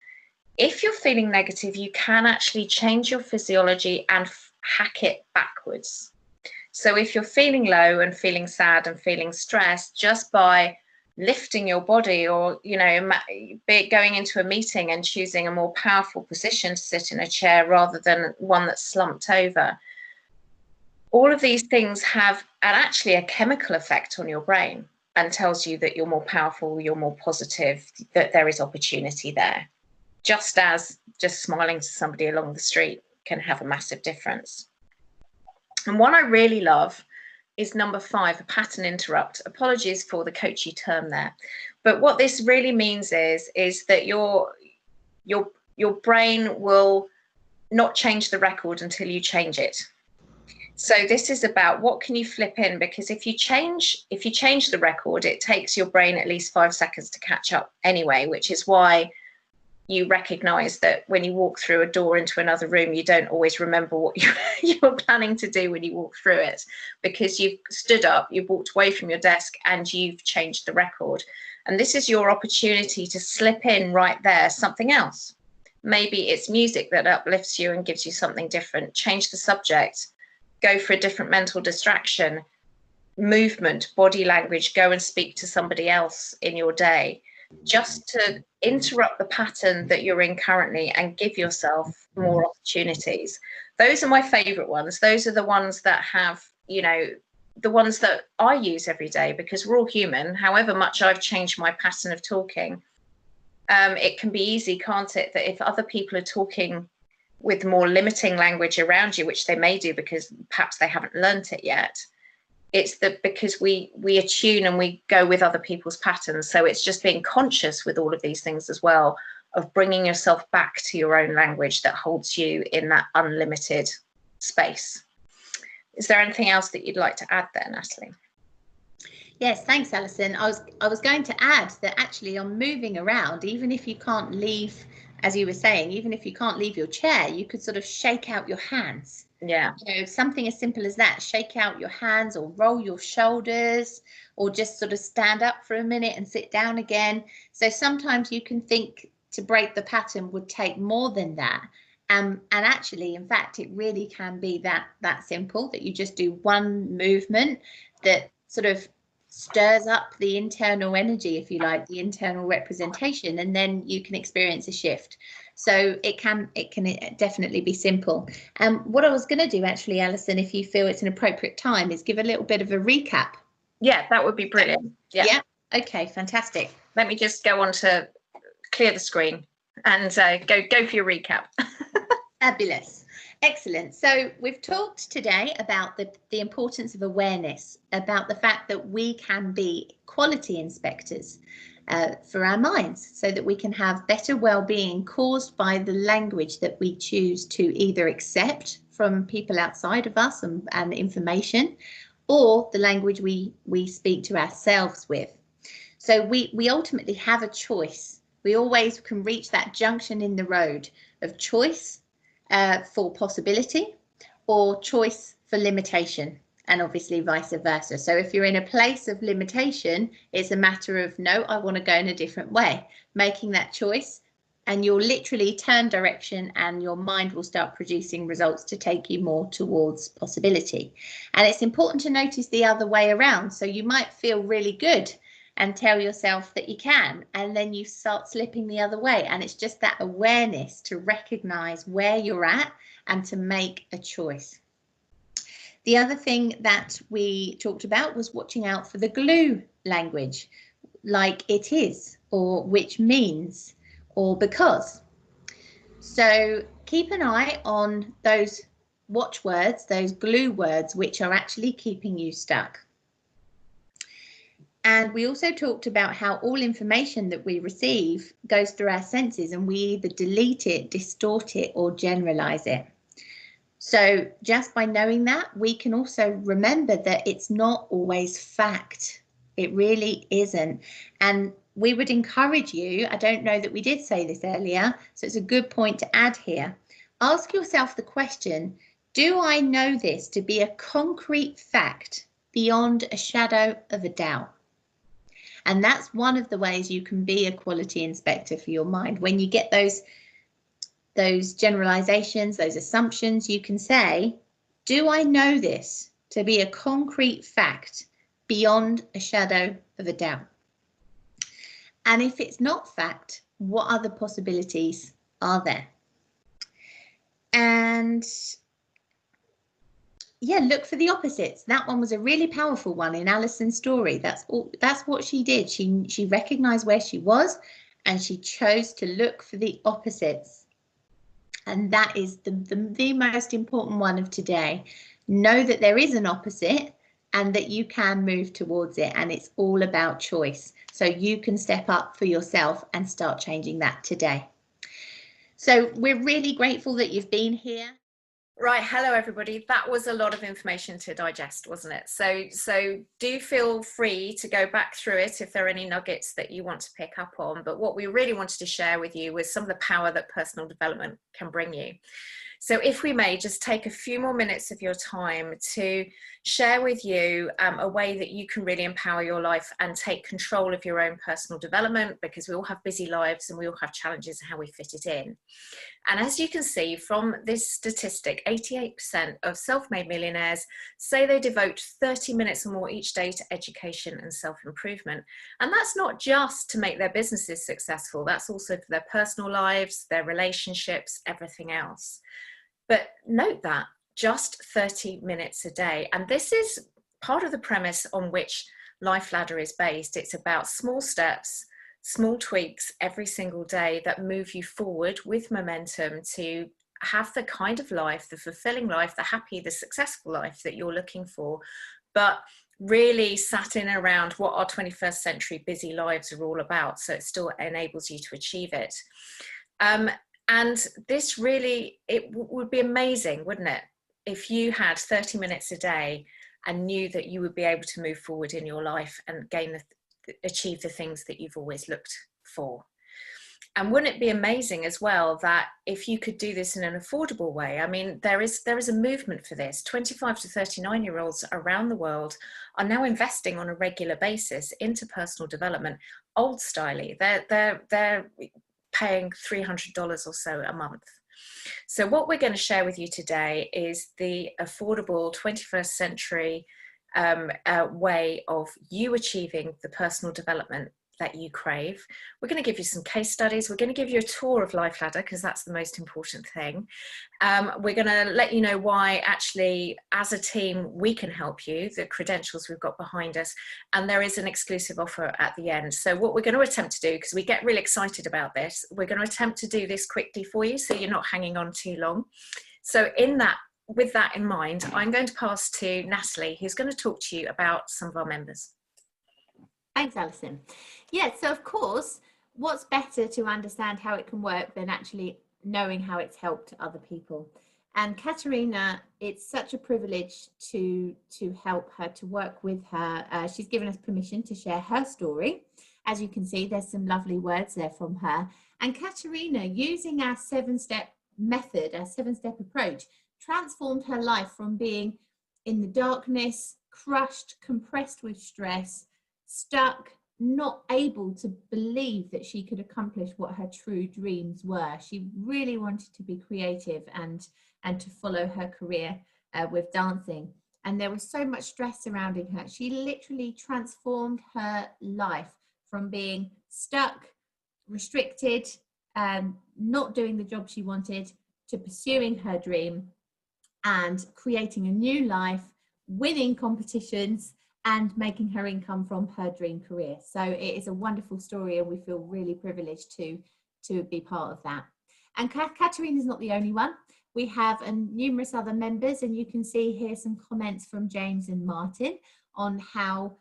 If you're feeling negative, you can actually change your physiology and hack it backwards. So if you're feeling low and feeling sad and feeling stressed, just by lifting your body, or, you know, going into a meeting and choosing a more powerful position to sit in a chair rather than one that's slumped over, all of these things have actually a chemical effect on your brain and tells you that you're more powerful, you're more positive, that there is opportunity there. Just as just smiling to somebody along the street can have a massive difference. And one I really love is number 5, a pattern interrupt. Apologies for the coachy term there. But what this really means is that your brain will not change the record until you change it. So this is about what can you flip in, because if you change the record, it takes your brain at least 5 seconds to catch up anyway, which is why you recognize that when you walk through a door into another room, you don't always remember what you're planning to do when you walk through it, because you've stood up, you've walked away from your desk, and you've changed the record. And this is your opportunity to slip in right there something else. Maybe it's music that uplifts you and gives you something different. Change the subject. Go for a different mental distraction, movement, body language, go and speak to somebody else in your day, just to interrupt the pattern that you're in currently and give yourself more opportunities. Those are my favorite ones. Those are the ones that have, you know, the ones that I use every day, because we're all human. However much I've changed my pattern of talking, it can be easy, can't it, that if other people are talking with more limiting language around you, which they may do because perhaps they haven't learnt it yet, it's that because we attune and we go with other people's patterns. So it's just being conscious with all of these things as well, of bringing yourself back to your own language that holds you in that unlimited space. Is there anything else that you'd like to add there, Natalie? Yes, thanks, Alison. I was going to add that actually on moving around, even if you can't leave, as you were saying, even if you can't leave your chair, you could sort of shake out your hands. Yeah. You know, something as simple as that, shake out your hands or roll your shoulders, or just sort of stand up for a minute and sit down again. So sometimes you can think to break the pattern would take more than that. And actually, in fact, it really can be that simple, that you just do one movement that sort of stirs up the internal energy, if you like, the internal representation, and then you can experience a shift. So it can definitely be simple. What I was going to do actually, Alison, if you feel it's an appropriate time, is give a little bit of a recap. Yeah, that would be brilliant. Yeah. Okay, fantastic. Let me just go on to clear the screen and go for your recap. Fabulous. Excellent. So we've talked today about the importance of awareness, about the fact that we can be quality inspectors for our minds, so that we can have better well-being caused by the language that we choose to either accept from people outside of us and information, or the language we speak to ourselves with. So we ultimately have a choice. We always can reach that junction in the road of choice for possibility, or choice for limitation, and obviously vice versa. So if you're in a place of limitation, it's a matter of, no, I want to go in a different way, making that choice, and you'll literally turn direction and your mind will start producing results to take you more towards possibility. And it's important to notice the other way around. So you might feel really good and tell yourself that you can, and then you start slipping the other way. And it's just that awareness to recognize where you're at and to make a choice. The other thing that we talked about was watching out for the glue language, like it is, or which means, or because. So keep an eye on those watchwords, those glue words, which are actually keeping you stuck. And we also talked about how all information that we receive goes through our senses, and we either delete it, distort it, or generalize it. So just by knowing that, we can also remember that it's not always fact. It really isn't. And we would encourage you, I don't know that we did say this earlier, so it's a good point to add here. Ask yourself the question, do I know this to be a concrete fact beyond a shadow of a doubt? And that's one of the ways you can be a quality inspector for your mind. When you get those generalizations, those assumptions, you can say, do I know this to be a concrete fact beyond a shadow of a doubt? And if it's not fact, what other possibilities are there? And yeah, look for the opposites. That one was a really powerful one in Alison's story. That's what she did. She recognized where she was and she chose to look for the opposites. And that is the most important one of today. Know that there is an opposite and that you can move towards it, and it's all about choice. So you can step up for yourself and start changing that today. So we're really grateful that you've been here. Right, hello everybody. That was a lot of information to digest, wasn't it? So do feel free to go back through it if there are any nuggets that you want to pick up on. But what we really wanted to share with you was some of the power that personal development can bring you. So if we may just take a few more minutes of your time to share with you a way that you can really empower your life and take control of your own personal development, because we all have busy lives and we all have challenges in how we fit it in. And as you can see from this statistic, 88% of self-made millionaires say they devote 30 minutes or more each day to education and self-improvement. And that's not just to make their businesses successful, that's also for their personal lives, their relationships, everything else. But note that just 30 minutes a day. And this is part of the premise on which Life Ladder is based. It's about small steps, small tweaks every single day that move you forward with momentum to have the kind of life, the fulfilling life, the happy, the successful life that you're looking for, but really sat in around what our 21st century busy lives are all about. So it still enables you to achieve it. And this really, it would be amazing, wouldn't it, if you had 30 minutes a day and knew that you would be able to move forward in your life and achieve the things that you've always looked for. And wouldn't it be amazing as well that if you could do this in an affordable way? I mean, there is a movement for this. 25 to 39-year-olds around the world are now investing on a regular basis into personal development, old styley. They're paying $300 or so a month. So what we're going to share with you today is the affordable 21st century way of you achieving the personal development that you crave. We're going to give you some case studies. We're going to give you a tour of Life Ladder because that's the most important thing. We're going to let you know why actually as a team we can help you, the credentials we've got behind us, and there is an exclusive offer at the end. So what we're going to attempt to do, because we get really excited about this, we're going to attempt to do this quickly for you so you're not hanging on too long. So with that in mind, I'm going to pass to Natalie, who's going to talk to you about some of our members. Thanks, Alison. Yeah, so of course, what's better to understand how it can work than actually knowing how it's helped other people? And Katerina, it's such a privilege to help her, to work with her. She's given us permission to share her story. As you can see, there's some lovely words there from her. And Katerina, using our 7-step method, our 7-step approach, transformed her life from being in the darkness, crushed, compressed with stress, stuck, not able to believe that she could accomplish what her true dreams were. She really wanted to be creative and to follow her career with dancing. And there was so much stress surrounding her. She literally transformed her life from being stuck, restricted, not doing the job she wanted, to pursuing her dream and creating a new life, winning competitions, and making her income from her dream career. So it is a wonderful story and we feel really privileged to be part of that. And Katerina is not the only one. We have numerous other members, and you can see here some comments from James and Martin on how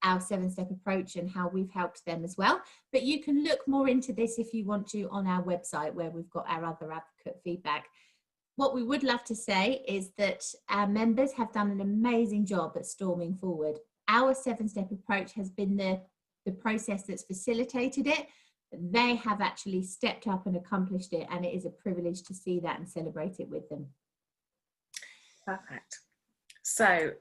our 7-step approach and how we've helped them as well. But you can look more into this if you want to on our website where we've got our other advocate feedback. What we would love to say is that our members have done an amazing job at storming forward. our 7-step approach has been the process that's facilitated it. They have actually stepped up and accomplished it, and it is a privilege to see that and celebrate it with them. Perfect. So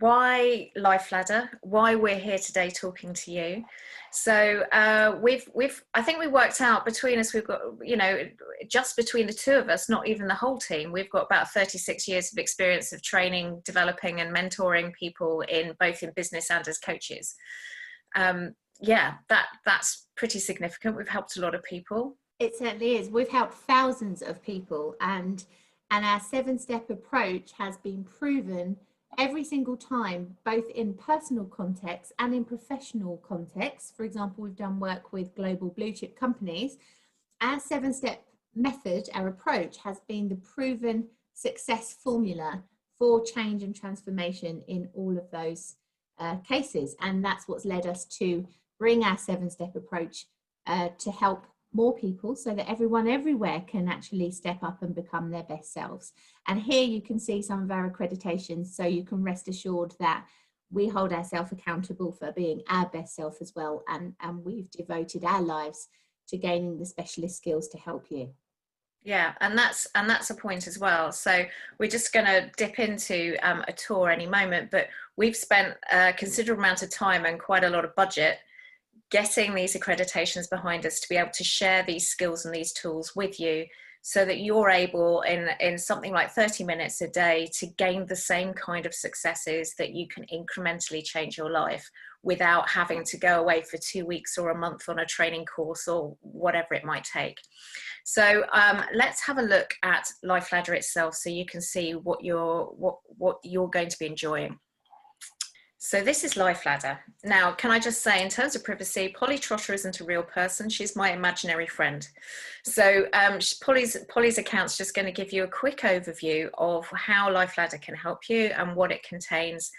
why Life Ladder? Why we're here today talking to you? So I think we worked out between us, we've got, you know, just between the two of us, not even the whole team, we've got about 36 years of experience of training, developing and mentoring people in both in business and as coaches. Yeah, that's pretty significant. We've helped a lot of people. It certainly is. We've helped thousands of people, and our 7-step approach has been proven every single time, both in personal context and in professional context. For example, we've done work with global blue chip companies. Our 7-step method, our approach, has been the proven success formula for change and transformation in all of those cases. And that's what's led us to bring our 7-step approach to help more people, so that everyone everywhere can actually step up and become their best selves. And here you can see some of our accreditations, so you can rest assured that we hold ourselves accountable for being our best self as well, and we've devoted our lives to gaining the specialist skills to help you. Yeah, and that's a point as well. So we're just going to dip into a tour any moment, but we've spent a considerable amount of time and quite a lot of budget getting these accreditations behind us to be able to share these skills and these tools with you, so that you're able in something like 30 minutes a day to gain the same kind of successes, that you can incrementally change your life without having to go away for 2 weeks or a month on a training course or whatever it might take. So let's have a look at Life Ladder itself, so you can see what you're going to be enjoying. So this is Life Ladder. Now, can I just say, in terms of privacy, Polly Trotter isn't a real person. She's my imaginary friend. So Polly's account's just going to give you a quick overview of how Life Ladder can help you and what it contains.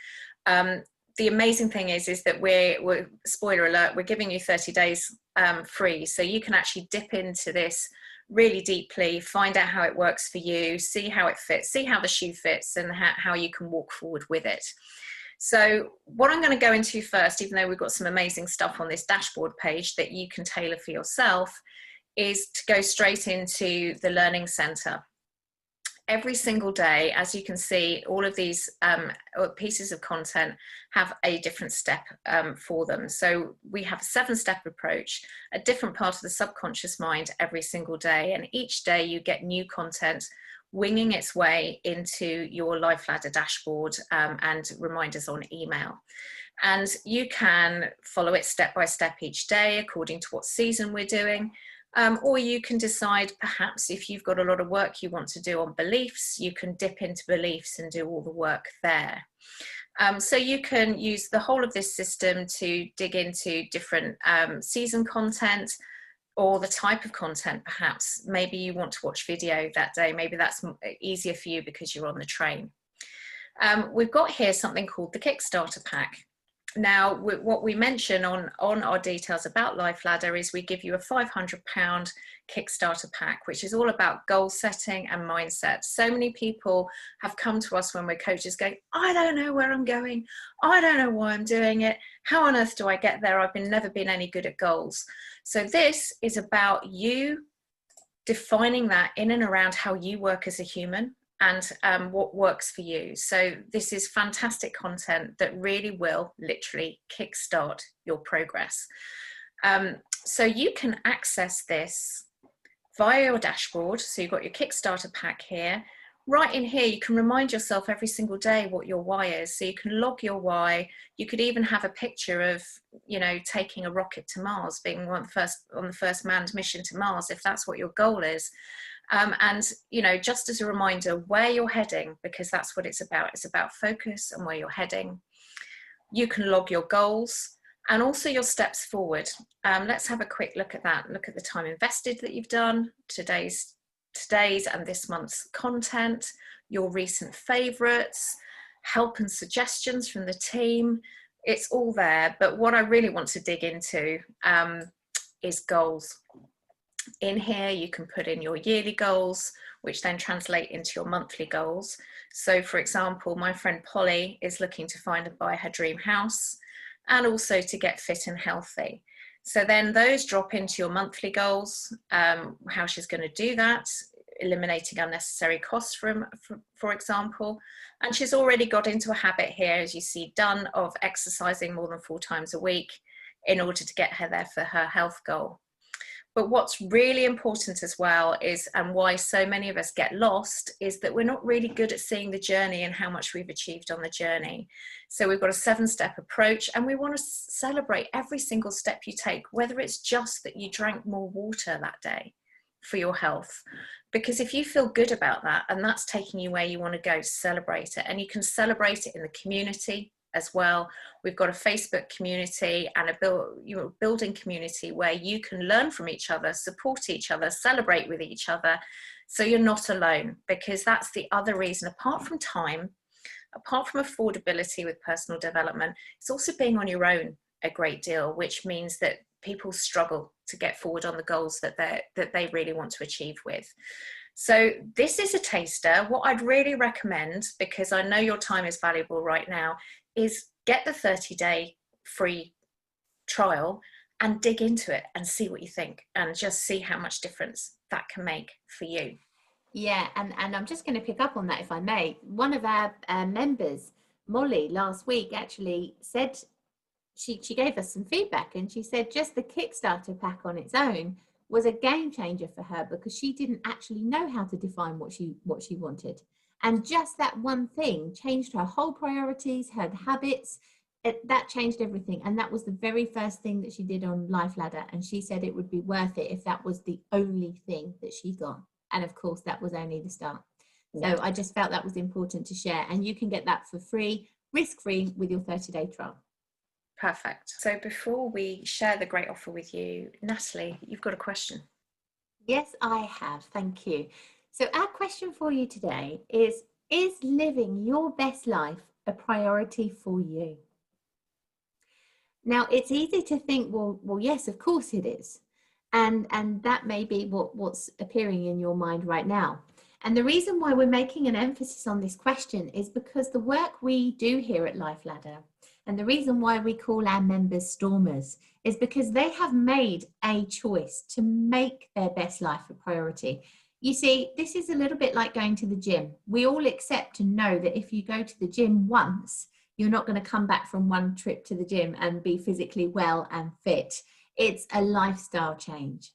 The amazing thing is that we're spoiler alert, we're giving you 30 days free. So you can actually dip into this really deeply, find out how it works for you, see how it fits, see how the shoe fits, and how you can walk forward with it. So what I'm going to go into first, even though we've got some amazing stuff on this dashboard page that you can tailor for yourself, is to go straight into the Learning Centre. Every single day, as you can see, all of these pieces of content have a different step for them. So we have a 7-step approach, a different part of the subconscious mind every single day. And each day you get new content winging its way into your Life Ladder dashboard and reminders on email. And you can follow it step by step each day according to what season we're doing. Or you can decide, perhaps, if you've got a lot of work you want to do on beliefs, you can dip into beliefs and do all the work there. So you can use the whole of this system to dig into different season content, or the type of content. Perhaps maybe you want to watch video that day. Maybe that's easier for you because you're on the train. We've got here something called the Kickstarter pack. Now, what we mention on our details about Life Ladder is we give you a £500 Kickstarter pack, which is all about goal setting and mindset. So many people have come to us when we're coaches going, I don't know where I'm going. I don't know why I'm doing it. How on earth do I get there? I've never been any good at goals. So this is about you defining that in and around how you work as a human and what works for you. So this is fantastic content that really will literally kickstart your progress. So you can access this via your dashboard. So you've got your Kickstarter pack here. Right in here, you can remind yourself every single day what your why is. So you can log your why. You could even have a picture of, you know, taking a rocket to Mars, being on the first manned mission to Mars, if that's what your goal is. And, you know, just as a reminder, where you're heading, because that's what it's about. It's about focus and where you're heading. You can log your goals and also your steps forward. Let's have a quick look at that. Look at the time invested that you've done, today's and this month's content, your recent favorites, help and suggestions from the team. It's all there. But what I really want to dig into is goals. In here, you can put in your yearly goals, which then translate into your monthly goals. So for example, my friend Polly is looking to find and buy her dream house and also to get fit and healthy. So then those drop into your monthly goals, how she's going to do that, eliminating unnecessary costs for example. And she's already got into a habit here, as you see, done, of exercising more than 4 times a week in order to get her there for her health goal. But what's really important as well is, and why so many of us get lost, is that we're not really good at seeing the journey and how much we've achieved on the journey. So we've got a 7-step approach, and we want to celebrate every single step you take, whether it's just that you drank more water that day for your health. Because if you feel good about that, and that's taking you where you want to go, celebrate it. And you can celebrate it in the community as well. We've got a Facebook community and a building community where you can learn from each other, support each other, celebrate with each other, so you're not alone. Because that's the other reason, apart from time, apart from affordability with personal development, it's also being on your own a great deal, which means that people struggle to get forward on the goals that they really want to achieve with. So this is a taster. What I'd really recommend, because I know your time is valuable right now, is get the 30-day free trial and dig into it and see what you think, and just see how much difference that can make for you. Yeah, and I'm just going to pick up on that, if I may. One of our members, Molly, last week actually said, she gave us some feedback, and she said just the Kickstarter pack on its own was a game changer for her, because she didn't actually know how to define what she wanted. And just that one thing changed her whole priorities, her habits. That changed everything. And that was the very first thing that she did on Life Ladder. And she said it would be worth it if that was the only thing that she got. And of course, that was only the start. So I just felt that was important to share. And you can get that for free, risk-free, with your 30-day trial. Perfect. So before we share the great offer with you, Natalie, you've got a question. Yes, I have. Thank you. So our question for you today is living your best life a priority for you? Now, it's easy to think, well, yes, of course it is. And that may be what's appearing in your mind right now. And the reason why we're making an emphasis on this question is because the work we do here at Life Ladder, and the reason why we call our members Stormers, is because they have made a choice to make their best life a priority. You see, this is a little bit like going to the gym. We all accept and know that if you go to the gym once, you're not going to come back from one trip to the gym and be physically well and fit. It's a lifestyle change.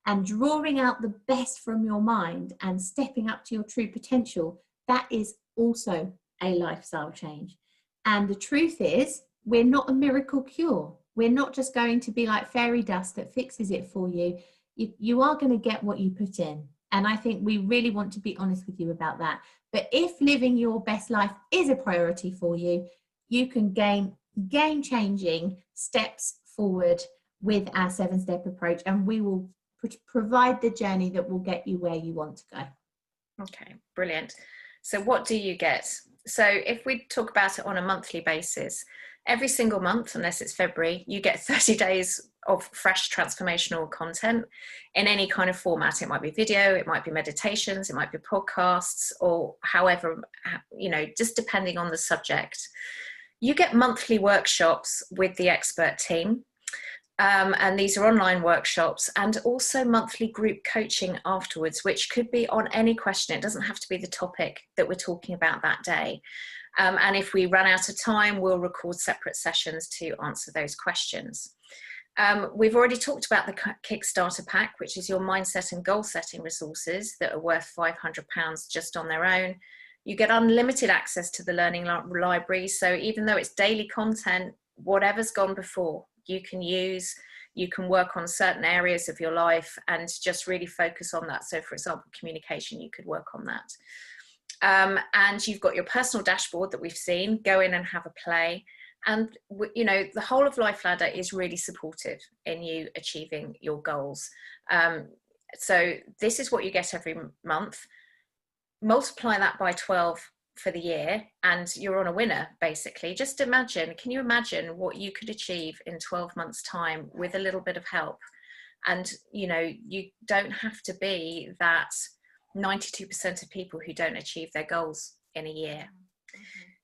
And drawing out the best from your mind and stepping up to your true potential, that is also a lifestyle change. And the truth is, we're not a miracle cure. We're not just going to be like fairy dust that fixes it for you. You are going to get what you put in. And I think we really want to be honest with you about that. But if living your best life is a priority for you, you can gain game-changing steps forward with our 7-step approach, and we will provide the journey that will get you where you want to go. Okay, brilliant. So what do you get? So if we talk about it on a monthly basis, every single month, unless it's February, you get 30 days of fresh transformational content in any kind of format. It might be video, it might be meditations, it might be podcasts, or however, just depending on the subject. You get monthly workshops with the expert team. And these are online workshops, and also monthly group coaching afterwards, which could be on any question. It doesn't have to be the topic that we're talking about that day. And if we run out of time, we'll record separate sessions to answer those questions. We've already talked about the Kickstarter pack, which is your mindset and goal setting resources that are worth £500 just on their own. You get unlimited access to the learning library. So even though it's daily content, whatever's gone before, you can use. You can work on certain areas of your life and just really focus on that. So for example, communication, you could work on that. And you've got your personal dashboard that we've seen. Go in and have a play. And the whole of Life Ladder is really supportive in you achieving your goals. So this is what you get every month. Multiply that by 12 for the year and you're on a winner, basically. Just imagine, can you imagine what you could achieve in 12 months time with a little bit of help? And, you know, you don't have to be that 92% of people who don't achieve their goals in a year.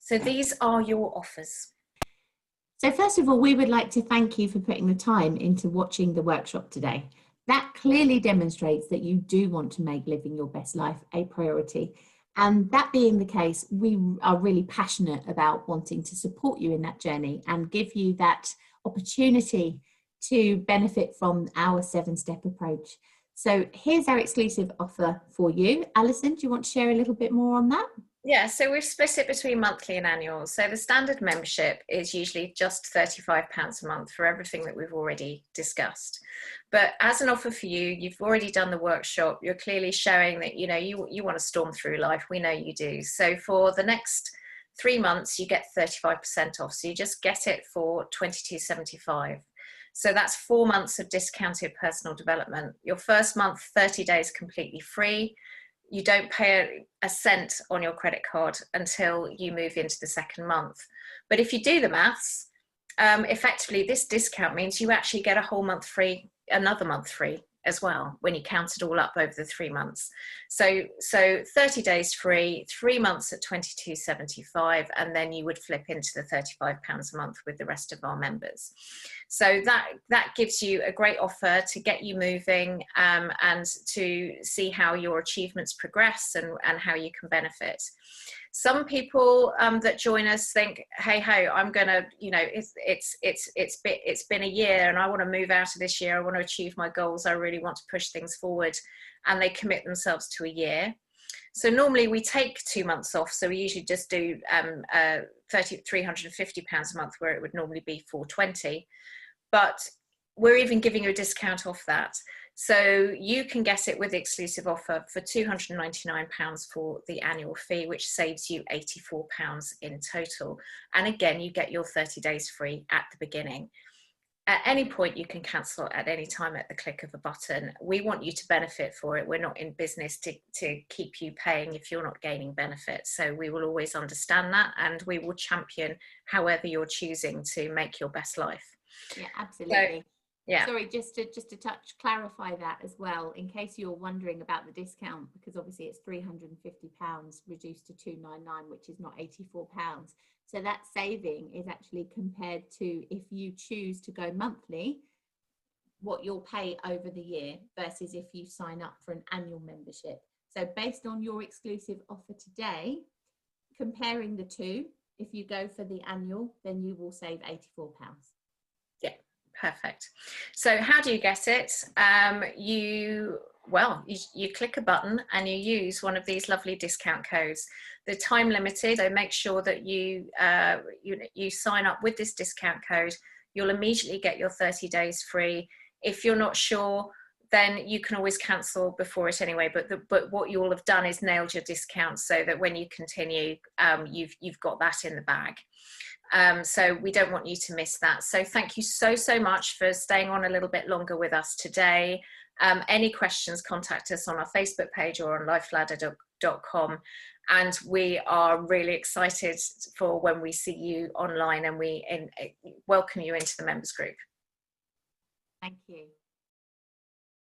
So these are your offers. So first of all, we would like to thank you for putting the time into watching the workshop today. That clearly demonstrates that you do want to make living your best life a priority. And that being the case, we are really passionate about wanting to support you in that journey and give you that opportunity to benefit from our 7-step approach. So here's our exclusive offer for you. Alison, do you want to share a little bit more on that? Yeah, so we've split it between monthly and annual. So the standard membership is usually just £35 a month for everything that we've already discussed. But as an offer for you, you've already done the workshop. You're clearly showing that, you know, you want to storm through life. We know you do. So for the next 3 months, you get 35% off. So you just get it for £22.75. So that's 4 months of discounted personal development. Your first month, 30 days completely free. You don't pay a cent on your credit card until you move into the second month. But if you do the maths, effectively this discount means you actually get a whole month free, another month free as well, when you count it all up over the 3 months. So 30 days free, 3 months at £22.75, and then you would flip into the £35 a month with the rest of our members. So that gives you a great offer to get you moving, and to see how your achievements progress and how you can benefit. Some people that join us think, hey ho, I'm gonna, you know, it's been a year and I want to move out of this year. I want to achieve my goals. I really want to push things forward, and they commit themselves to a year. So normally we take 2 months off. So we usually just do £350 a month, where it would normally be £420. But we're even giving you a discount off that. So you can get it with the exclusive offer for £299 for the annual fee, which saves you £84 in total. And again, you get your 30 days free at the beginning. At any point, you can cancel at any time at the click of a button. We want you to benefit for it. We're not in business to keep you paying if you're not gaining benefit. So we will always understand that, and we will champion however you're choosing to make your best life. Yeah, absolutely. So, yeah. Sorry, just to clarify that as well, in case you're wondering about the discount, because obviously it's £350 reduced to £299, which is not £84. So that saving is actually compared to if you choose to go monthly, what you'll pay over the year versus if you sign up for an annual membership. So based on your exclusive offer today, comparing the two, if you go for the annual, then you will save £84. Yeah, perfect. So how do you get it? You click a button and you use one of these lovely discount codes. They're time limited, so make sure that you sign up with this discount code. You'll immediately get your 30 days free. If you're not sure, then you can always cancel before it anyway. But what you will have done is nailed your discount, so that when you continue, you've got that in the bag. So we don't want you to miss that. So thank you so much for staying on a little bit longer with us today. Any questions, contact us on our Facebook page or on lifeladder.com. And we are really excited for when we see you online, and we welcome you into the members group. Thank you.